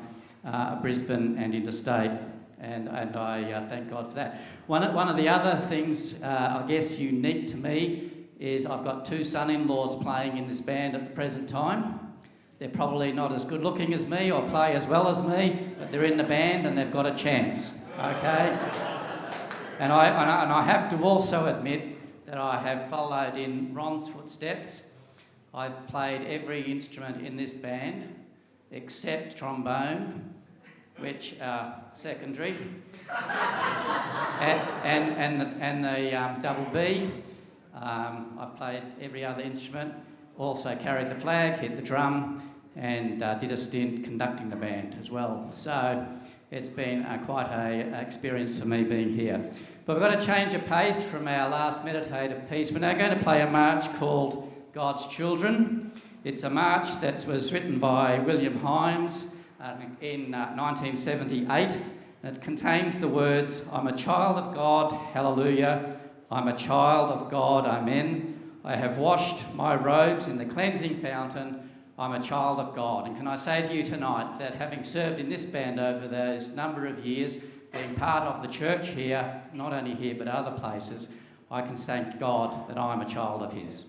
Brisbane and interstate. And I thank God for that. One of the other things, I guess, unique to me is I've got two son-in-laws playing in this band at the present time. They're probably not as good looking as me or play as well as me, but they're in the band and they've got a chance, okay? And I have to also admit that I have followed in Ron's footsteps. I've played every instrument in this band except trombone, which are secondary, and the double B. I've played every other instrument, also carried the flag, hit the drum, and did a stint conducting the band as well. So it's been quite an experience for me being here. But we've got to change of pace from our last meditative piece. We're now going to play a march called God's Children. It's a march that was written by William Himes in 1978. It contains the words, "I'm a child of God, hallelujah. I'm a child of God, amen. I have washed my robes in the cleansing fountain. I'm a child of God." And can I say to you tonight that having served in this band over those number of years, being part of the church here, not only here but other places, I can thank God that I'm a child of His.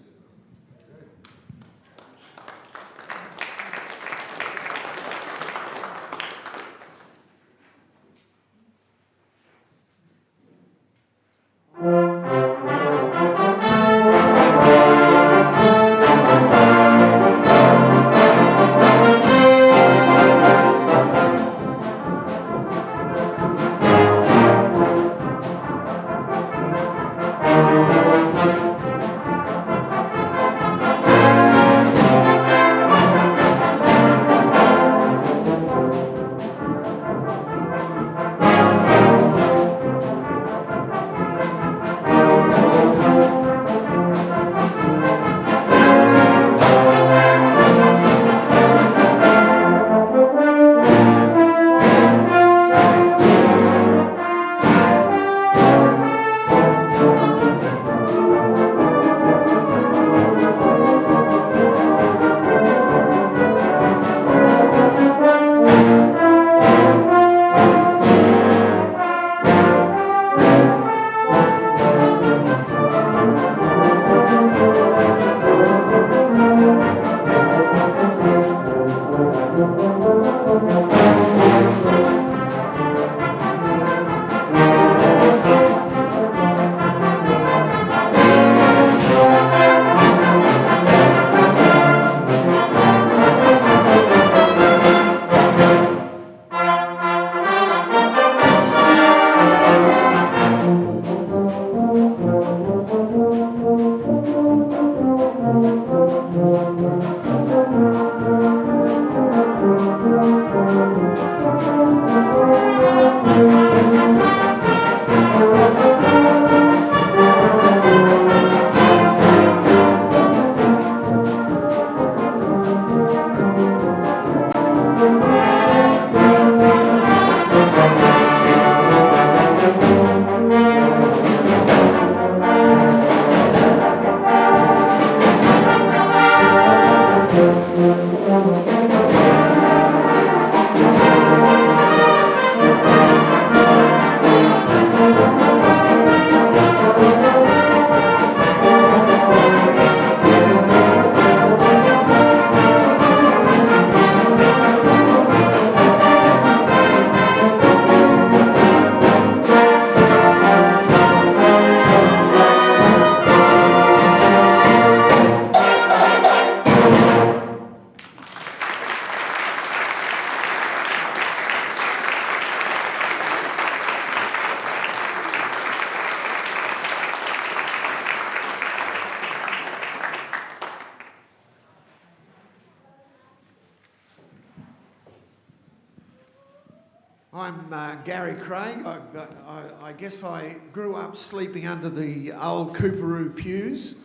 I'm Gary Craig. I guess I grew up sleeping under the old Cooperoo pews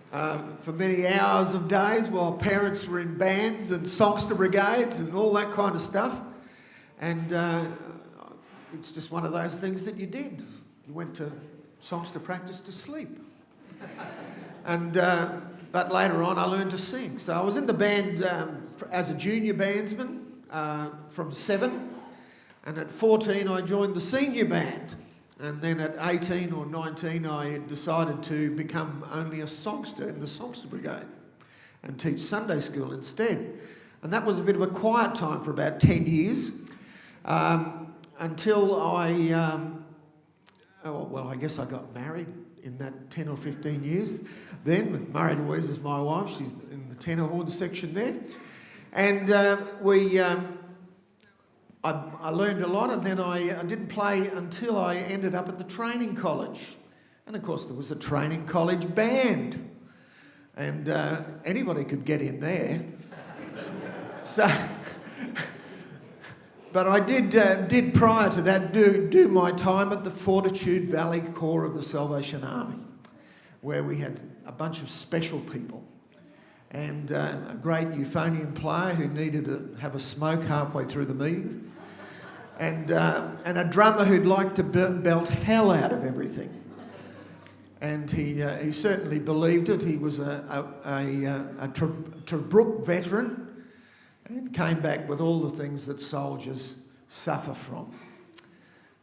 for many hours of days while parents were in bands and songster brigades and all that kind of stuff. And it's just one of those things that you did. You went to songster practice to sleep. And but later on I learned to sing. So I was in the band as a junior bandsman from 7. And at 14 I joined the senior band. And then at 18 or 19 I decided to become only a songster in the songster brigade and teach Sunday school instead. And that was a bit of a quiet time for about 10 years until I guess I got married in that 10 or 15 years then. Murray Louise is my wife. She's in the tenor horn section there. And I learned a lot, and then I didn't play until I ended up at the training college. And of course there was a training college band. And anybody could get in there. But I did prior to that do my time at the Fortitude Valley Corps of the Salvation Army, where we had a bunch of special people. And a great euphonium player who needed to have a smoke halfway through the meeting. And a drummer who'd like to belt hell out of everything. And he certainly believed it. He was a Tobruk veteran and came back with all the things that soldiers suffer from.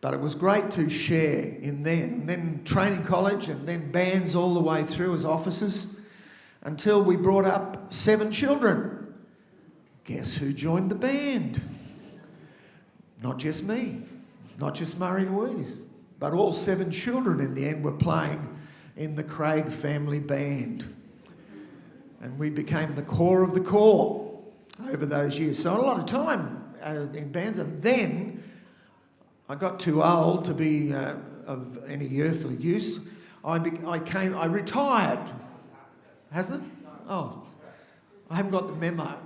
But it was great to share in then. And then training college and then bands all the way through as officers until we brought up 7 children. Guess who joined the band? Not just me, not just Murray Louise, but all 7 children in the end were playing in the Craig family band. And we became the core of the corps over those years. So a lot of time in bands. And then I got too old to be of any earthly use. I retired. Hasn't it? Oh, I haven't got the memo.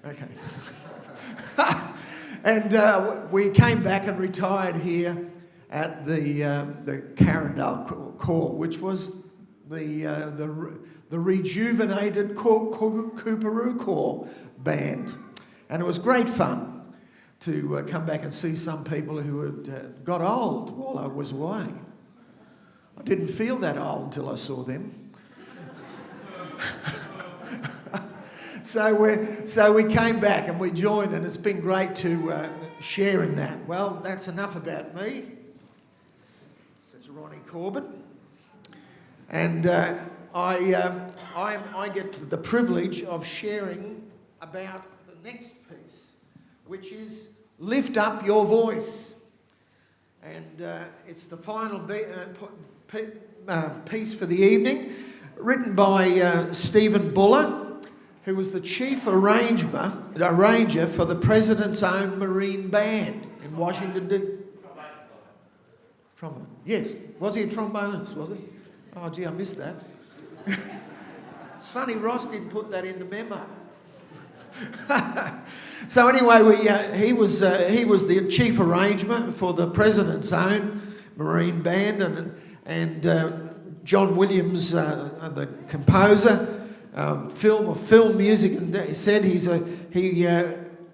Okay. And we came back and retired here at the Carindale Corps, which was the rejuvenated Cooperoo Corps band. And it was great fun to come back and see some people who had got old while I was away. I didn't feel that old until I saw them. So we came back and we joined, and it's been great to share in that. Well, that's enough about me. Such a Ronnie Corbett. And I get the privilege of sharing about the next piece, which is Lift Up Your Voice. And it's the final piece for the evening, written by Stephen Buller, who was the chief arranger for the President's own Marine Band in Washington, D.C. Trombone. Yes. Was he a trombonist, was he? Oh, gee, I missed that. It's funny, Ross didn't put that in the memo. So anyway, he was the chief arranger for the President's own Marine Band, and John Williams, the composer, film music, and he said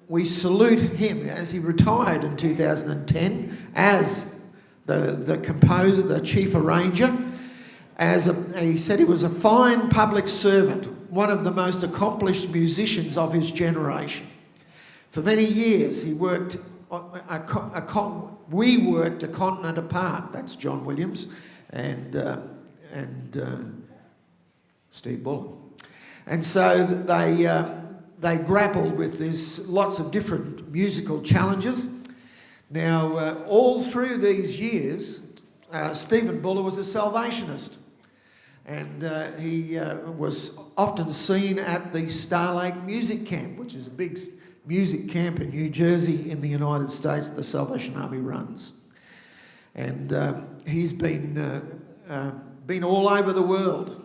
we salute him as he retired in 2010 as the composer, the chief arranger. He said he was a fine public servant, one of the most accomplished musicians of his generation. For many years he worked, we worked a continent apart. That's John Williams and Steve Buller. And so they grappled with lots of different musical challenges. Now, all through these years, Stephen Buller was a Salvationist. And he was often seen at the Star Lake Music Camp, which is a big music camp in New Jersey in the United States the Salvation Army runs. And he's been all over the world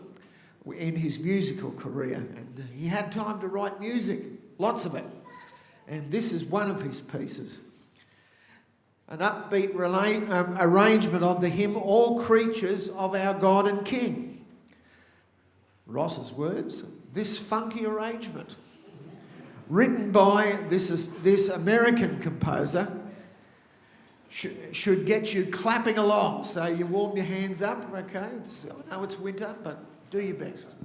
in his musical career, and he had time to write music, lots of it. And this is one of his pieces. an upbeat arrangement of the hymn, All Creatures of Our God and King. Ross's words, this funky arrangement, written by this American composer, should get you clapping along. So you warm your hands up, okay? I know it's winter, but do your best.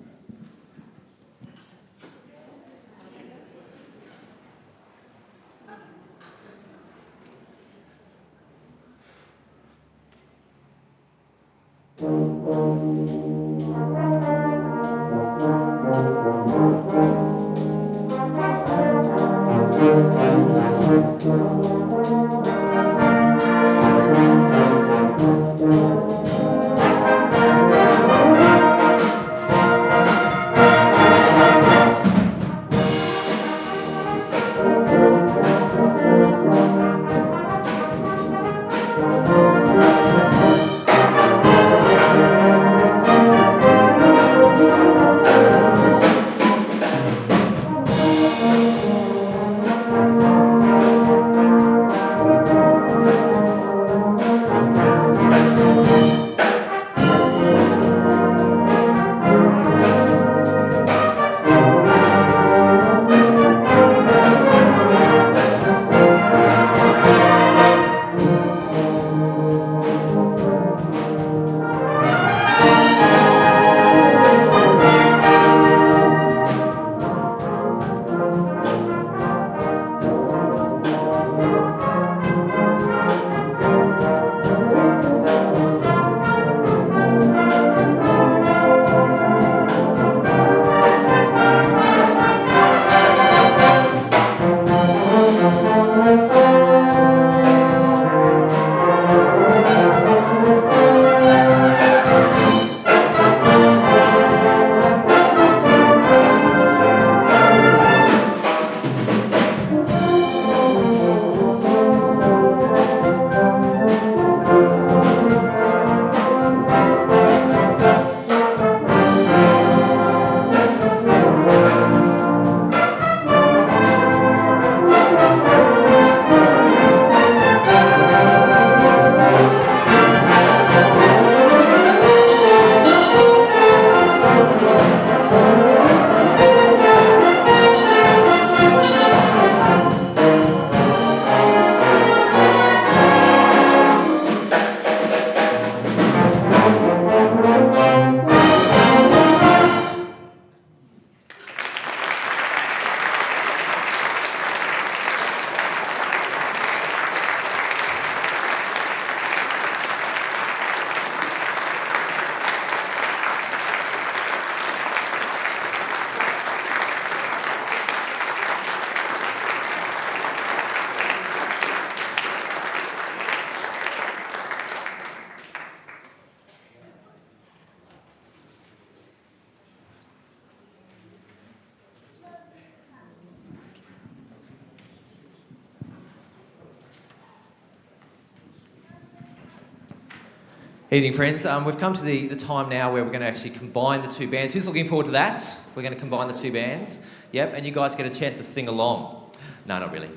Evening, friends. We've come to the time now where we're going to actually combine the two bands. Who's looking forward to that? We're going to combine the two bands. Yep, and you guys get a chance to sing along. No, not really.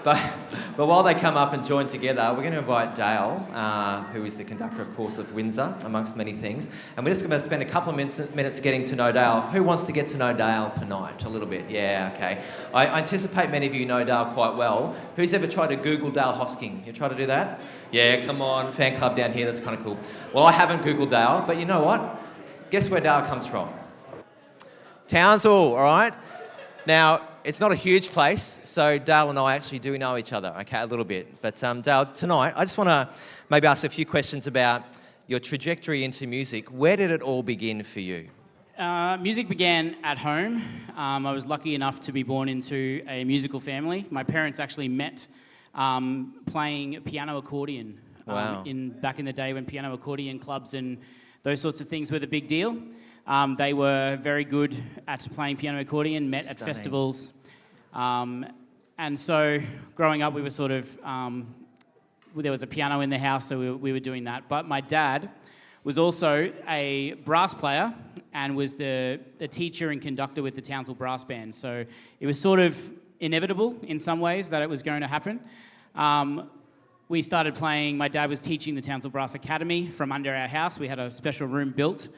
But while they come up and join together, we're going to invite Dale, who is the conductor, of course, of Windsor, amongst many things. And we're just going to spend a couple of minutes getting to know Dale. Who wants to get to know Dale tonight? A little bit, yeah, okay. I anticipate many of you know Dale quite well. Who's ever tried to Google Dale Hosking? You try to do that? Yeah, come on, fan club down here, that's kind of cool. Well, I haven't Googled Dale, but you know what? Guess where Dale comes from? Townsville, all right? Now, it's not a huge place, so Dale and I actually do know each other, okay, a little bit. But Dale, tonight, I just want to maybe ask a few questions about your trajectory into music. Where did it all begin for you? Music began at home. I was lucky enough to be born into a musical family. My parents actually met playing piano accordion Wow. back in the day when piano accordion clubs and those sorts of things were the big deal. They were very good at playing piano accordion, met at festivals. And so growing up, we were sort of, there was a piano in the house, so we were doing that. But my dad was also a brass player and was the teacher and conductor with the Townsville Brass Band. So it was sort of inevitable in some ways that it was going to happen. we started playing. My dad was teaching the Townsville Brass Academy from under our house. We had a special room built.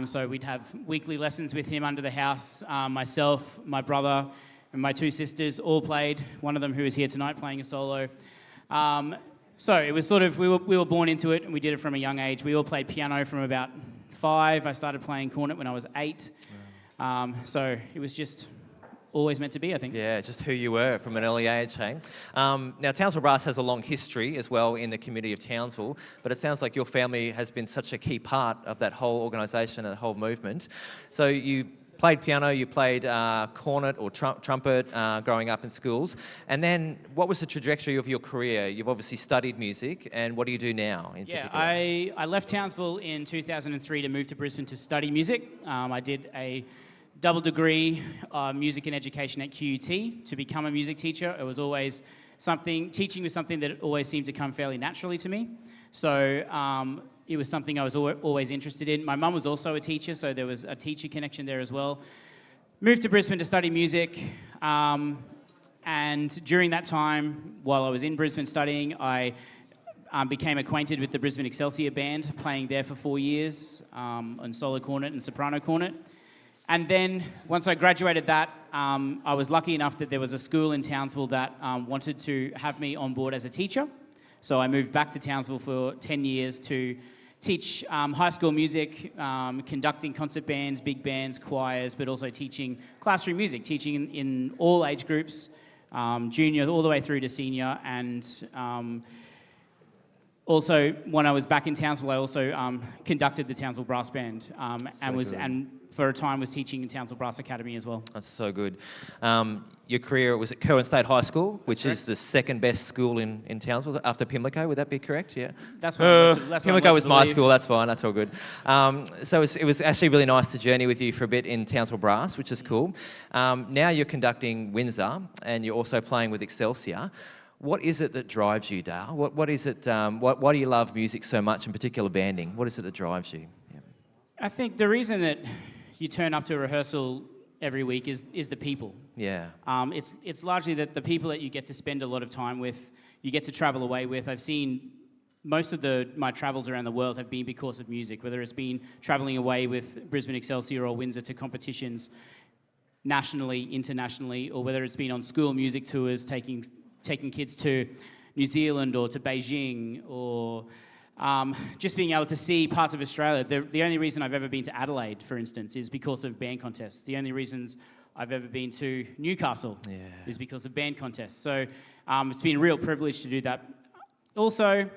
So we'd have weekly lessons with him under the house. Myself, my brother, and my two sisters all played. One of them, who is here tonight, playing a solo. So it was sort of, we were born into it, and we did it from a young age. We all played piano from about 5. I started playing cornet when I was 8. So it was just always meant to be, I think. Yeah, just who you were from an early age, hey? Now, Townsville Brass has a long history as well in the community of Townsville, but it sounds like your family has been such a key part of that whole organisation and the whole movement. So you played piano, you played cornet or trumpet growing up in schools, and then what was the trajectory of your career? You've obviously studied music, and what do you do now in particular? I left Townsville in 2003 to move to Brisbane to study music. I did a double degree music and education at QUT to become a music teacher. It was always teaching was something that always seemed to come fairly naturally to me. So it was something I was always interested in. My mum was also a teacher, so there was a teacher connection there as well. Moved to Brisbane to study music, and during that time, while I was in Brisbane studying, I became acquainted with the Brisbane Excelsior Band, playing there for 4 years on solo cornet and soprano cornet. And then, once I graduated that, I was lucky enough that there was a school in Townsville that wanted to have me on board as a teacher. So I moved back to Townsville for 10 years to teach high school music, conducting concert bands, big bands, choirs, but also teaching classroom music, teaching in all age groups, junior all the way through to senior. And also, when I was back in Townsville, I also conducted the Townsville Brass Band, and for a time was teaching in Townsville Brass Academy as well. That's so good. Your career was at Curwen State High School, which is the second best school in Townsville after Pimlico. Would that be correct? Yeah. That's what Pimlico was my school. That's fine. That's all good. So it was actually really nice to journey with you for a bit in Townsville Brass, which is cool. Now you're conducting Windsor, and you're also playing with Excelsior. What is it that drives you, Dale? What is it? Why do you love music so much, in particular banding? What is it that drives you? Yeah. I think the reason that you turn up to a rehearsal every week is the people. Yeah. It's largely that the people that you get to spend a lot of time with, you get to travel away with. I've seen most of my travels around the world have been because of music, whether it's been travelling away with Brisbane Excelsior or Windsor to competitions nationally, internationally, or whether it's been on school music tours, taking kids to New Zealand or to Beijing, or just being able to see parts of Australia. The only reason I've ever been to Adelaide, for instance, is because of band contests. The only reasons I've ever been to Newcastle is because of band contests. So it's been a real privilege to do that. Also,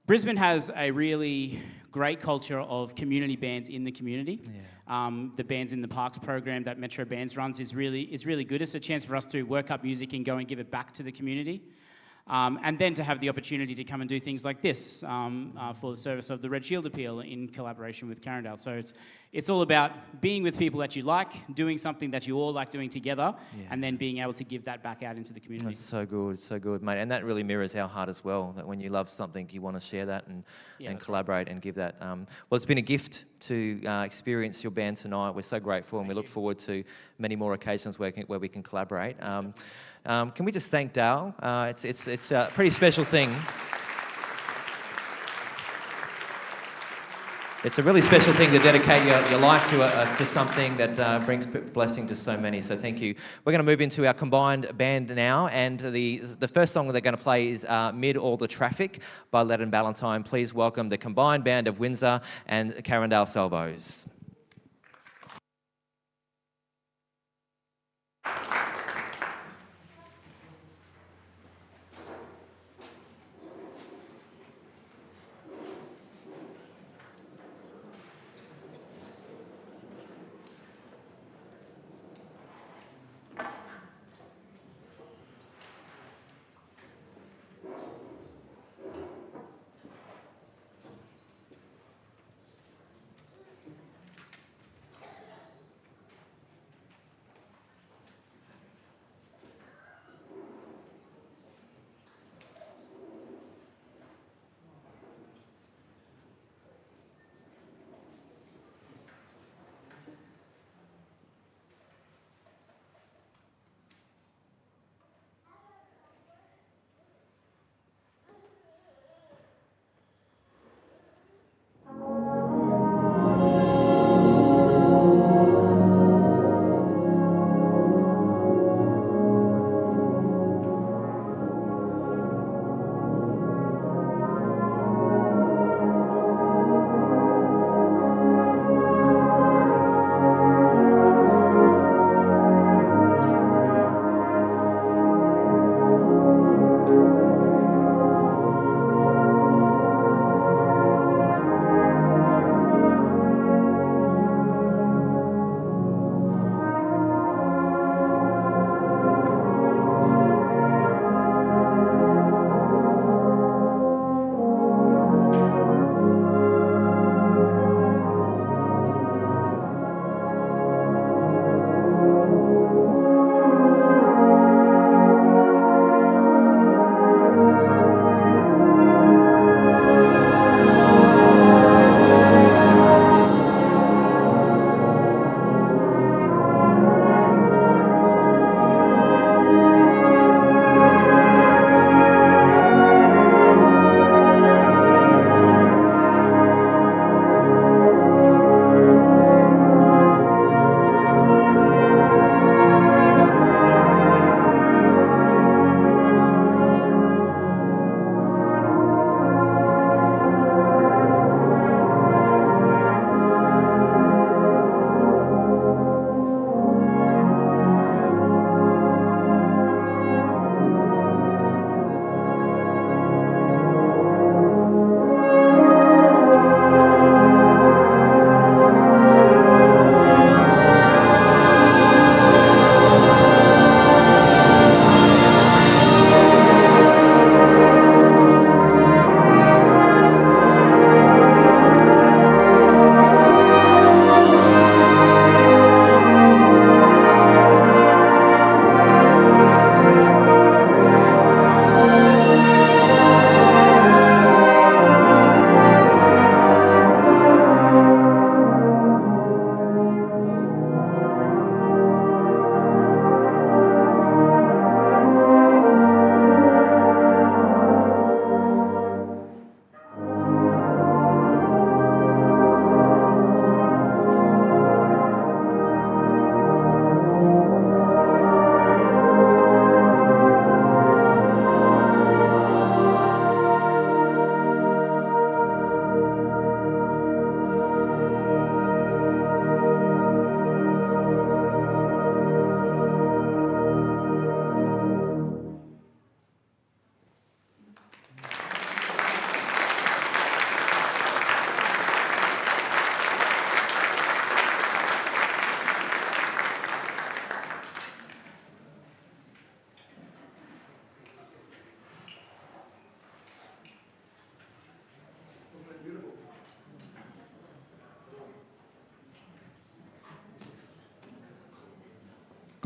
Brisbane has a really great culture of community bands in the community. The Bands in the Parks program that Metro Bands runs is really good. It's a chance for us to work up music and go and give it back to the community. And then to have the opportunity to come and do things like this for the service of the Red Shield Appeal in collaboration with Carindale. So it's all about being with people that you like, doing something that you all like doing together, and then being able to give that back out into the community. That's so good, mate. And that really mirrors our heart as well, that when you love something, you want to share that and collaborate and give that. Well, it's been a gift to experience your band tonight. We're so grateful, and we look forward to many more occasions where we can collaborate. Can we just thank Dale? It's a pretty special thing. It's a really special thing to dedicate your life to something that brings blessing to so many. So thank you. We're going to move into our combined band now, and the first song that they're going to play is "Mid All the Traffic" by Led and Ballantyne. Please welcome the combined band of Windsor and Carindale Salvos.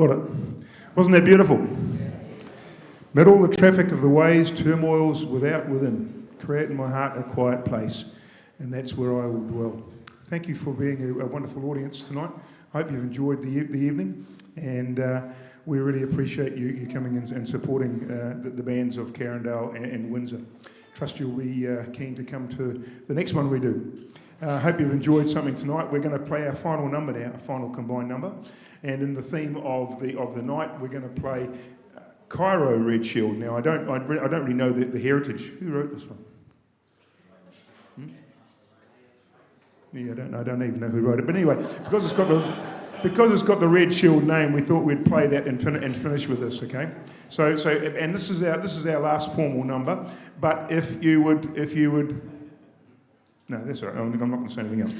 Got it. Wasn't that beautiful? Met all the traffic of the ways, turmoils without, within. Create in my heart a quiet place, and that's where I will dwell. Thank you for being a wonderful audience tonight. I hope you've enjoyed the evening, and we really appreciate you coming in and supporting the bands of Carindale and Windsor. Trust you'll be keen to come to the next one we do. Hope you've enjoyed something tonight. We're going to play our final number now, our final combined number, and in the theme of the night, we're going to play Cairo Red Shield. Now, I don't really know the heritage. Who wrote this one? Yeah, I don't even know who wrote it. But anyway, because it's got the Red Shield name, we thought we'd play that and finish with this. Okay. So and this is our last formal number. But if you would. No, that's all right. I'm not going to say anything else.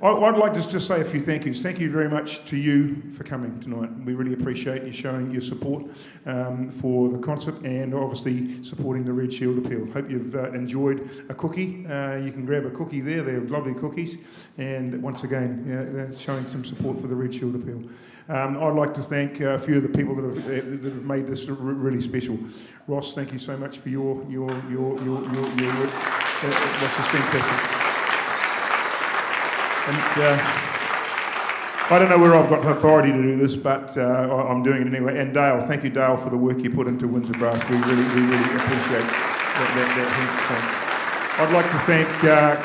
I'd like to just say a few thank yous. Thank you very much to you for coming tonight. We really appreciate you showing your support for the concert and obviously supporting the Red Shield Appeal. Hope you've enjoyed a cookie. You can grab a cookie there. They're lovely cookies. And once again, showing some support for the Red Shield Appeal. I'd like to thank a few of the people that have made this really special. Ross, thank you so much for your work. That's just fantastic. And I don't know where I've got authority to do this, but I'm doing it anyway. And Dale, thank you, Dale, for the work you put into Windsor Brass. We really appreciate that. I'd like to thank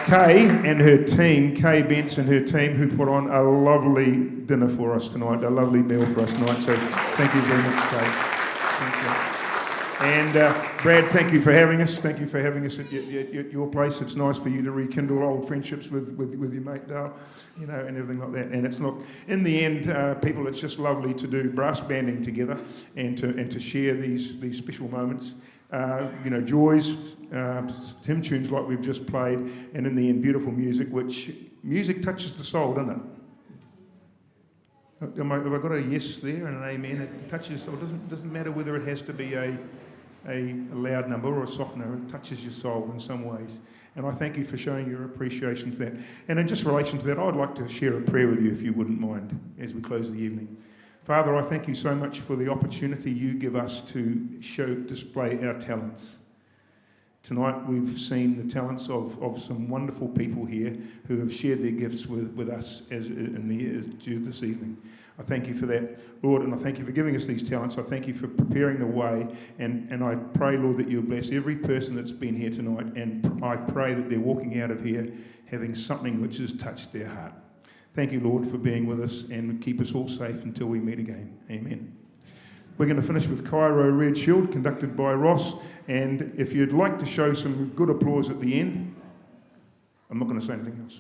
Kay and her team, Kay Bentz and her team, who put on a lovely dinner for us tonight, a lovely meal for us tonight. So thank you very much, Kay. Thank you. And Brad, thank you for having us. Thank you for having us at your place. It's nice for you to rekindle old friendships with your mate Dale, and everything like that. And it's not, in the end, people, it's just lovely to do brass banding together and to share these special moments. Joys, hymn tunes like we've just played, and in the end, beautiful music, which music touches the soul, doesn't it? Have I got a yes there and an amen? It touches, so it doesn't matter whether it has to be a loud number or a soft number. It touches your soul in some ways. And I thank you for showing your appreciation to that. And in just relation to that, I'd like to share a prayer with you, if you wouldn't mind, as we close the evening. Father, I thank you so much for the opportunity you give us to display our talents. Tonight we've seen the talents of some wonderful people here who have shared their gifts with us this evening. I thank you for that, Lord, and I thank you for giving us these talents. I thank you for preparing the way, and I pray, Lord, that you'll bless every person that's been here tonight, and I pray that they're walking out of here having something which has touched their heart. Thank you, Lord, for being with us, and keep us all safe until we meet again. Amen. We're going to finish with Cairo Red Shield, conducted by Ross. And if you'd like to show some good applause at the end, I'm not going to say anything else.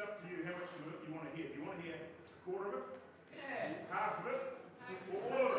up to you how much you want to hear. Do you want to hear a quarter of it? Yeah. Half of it? Or all of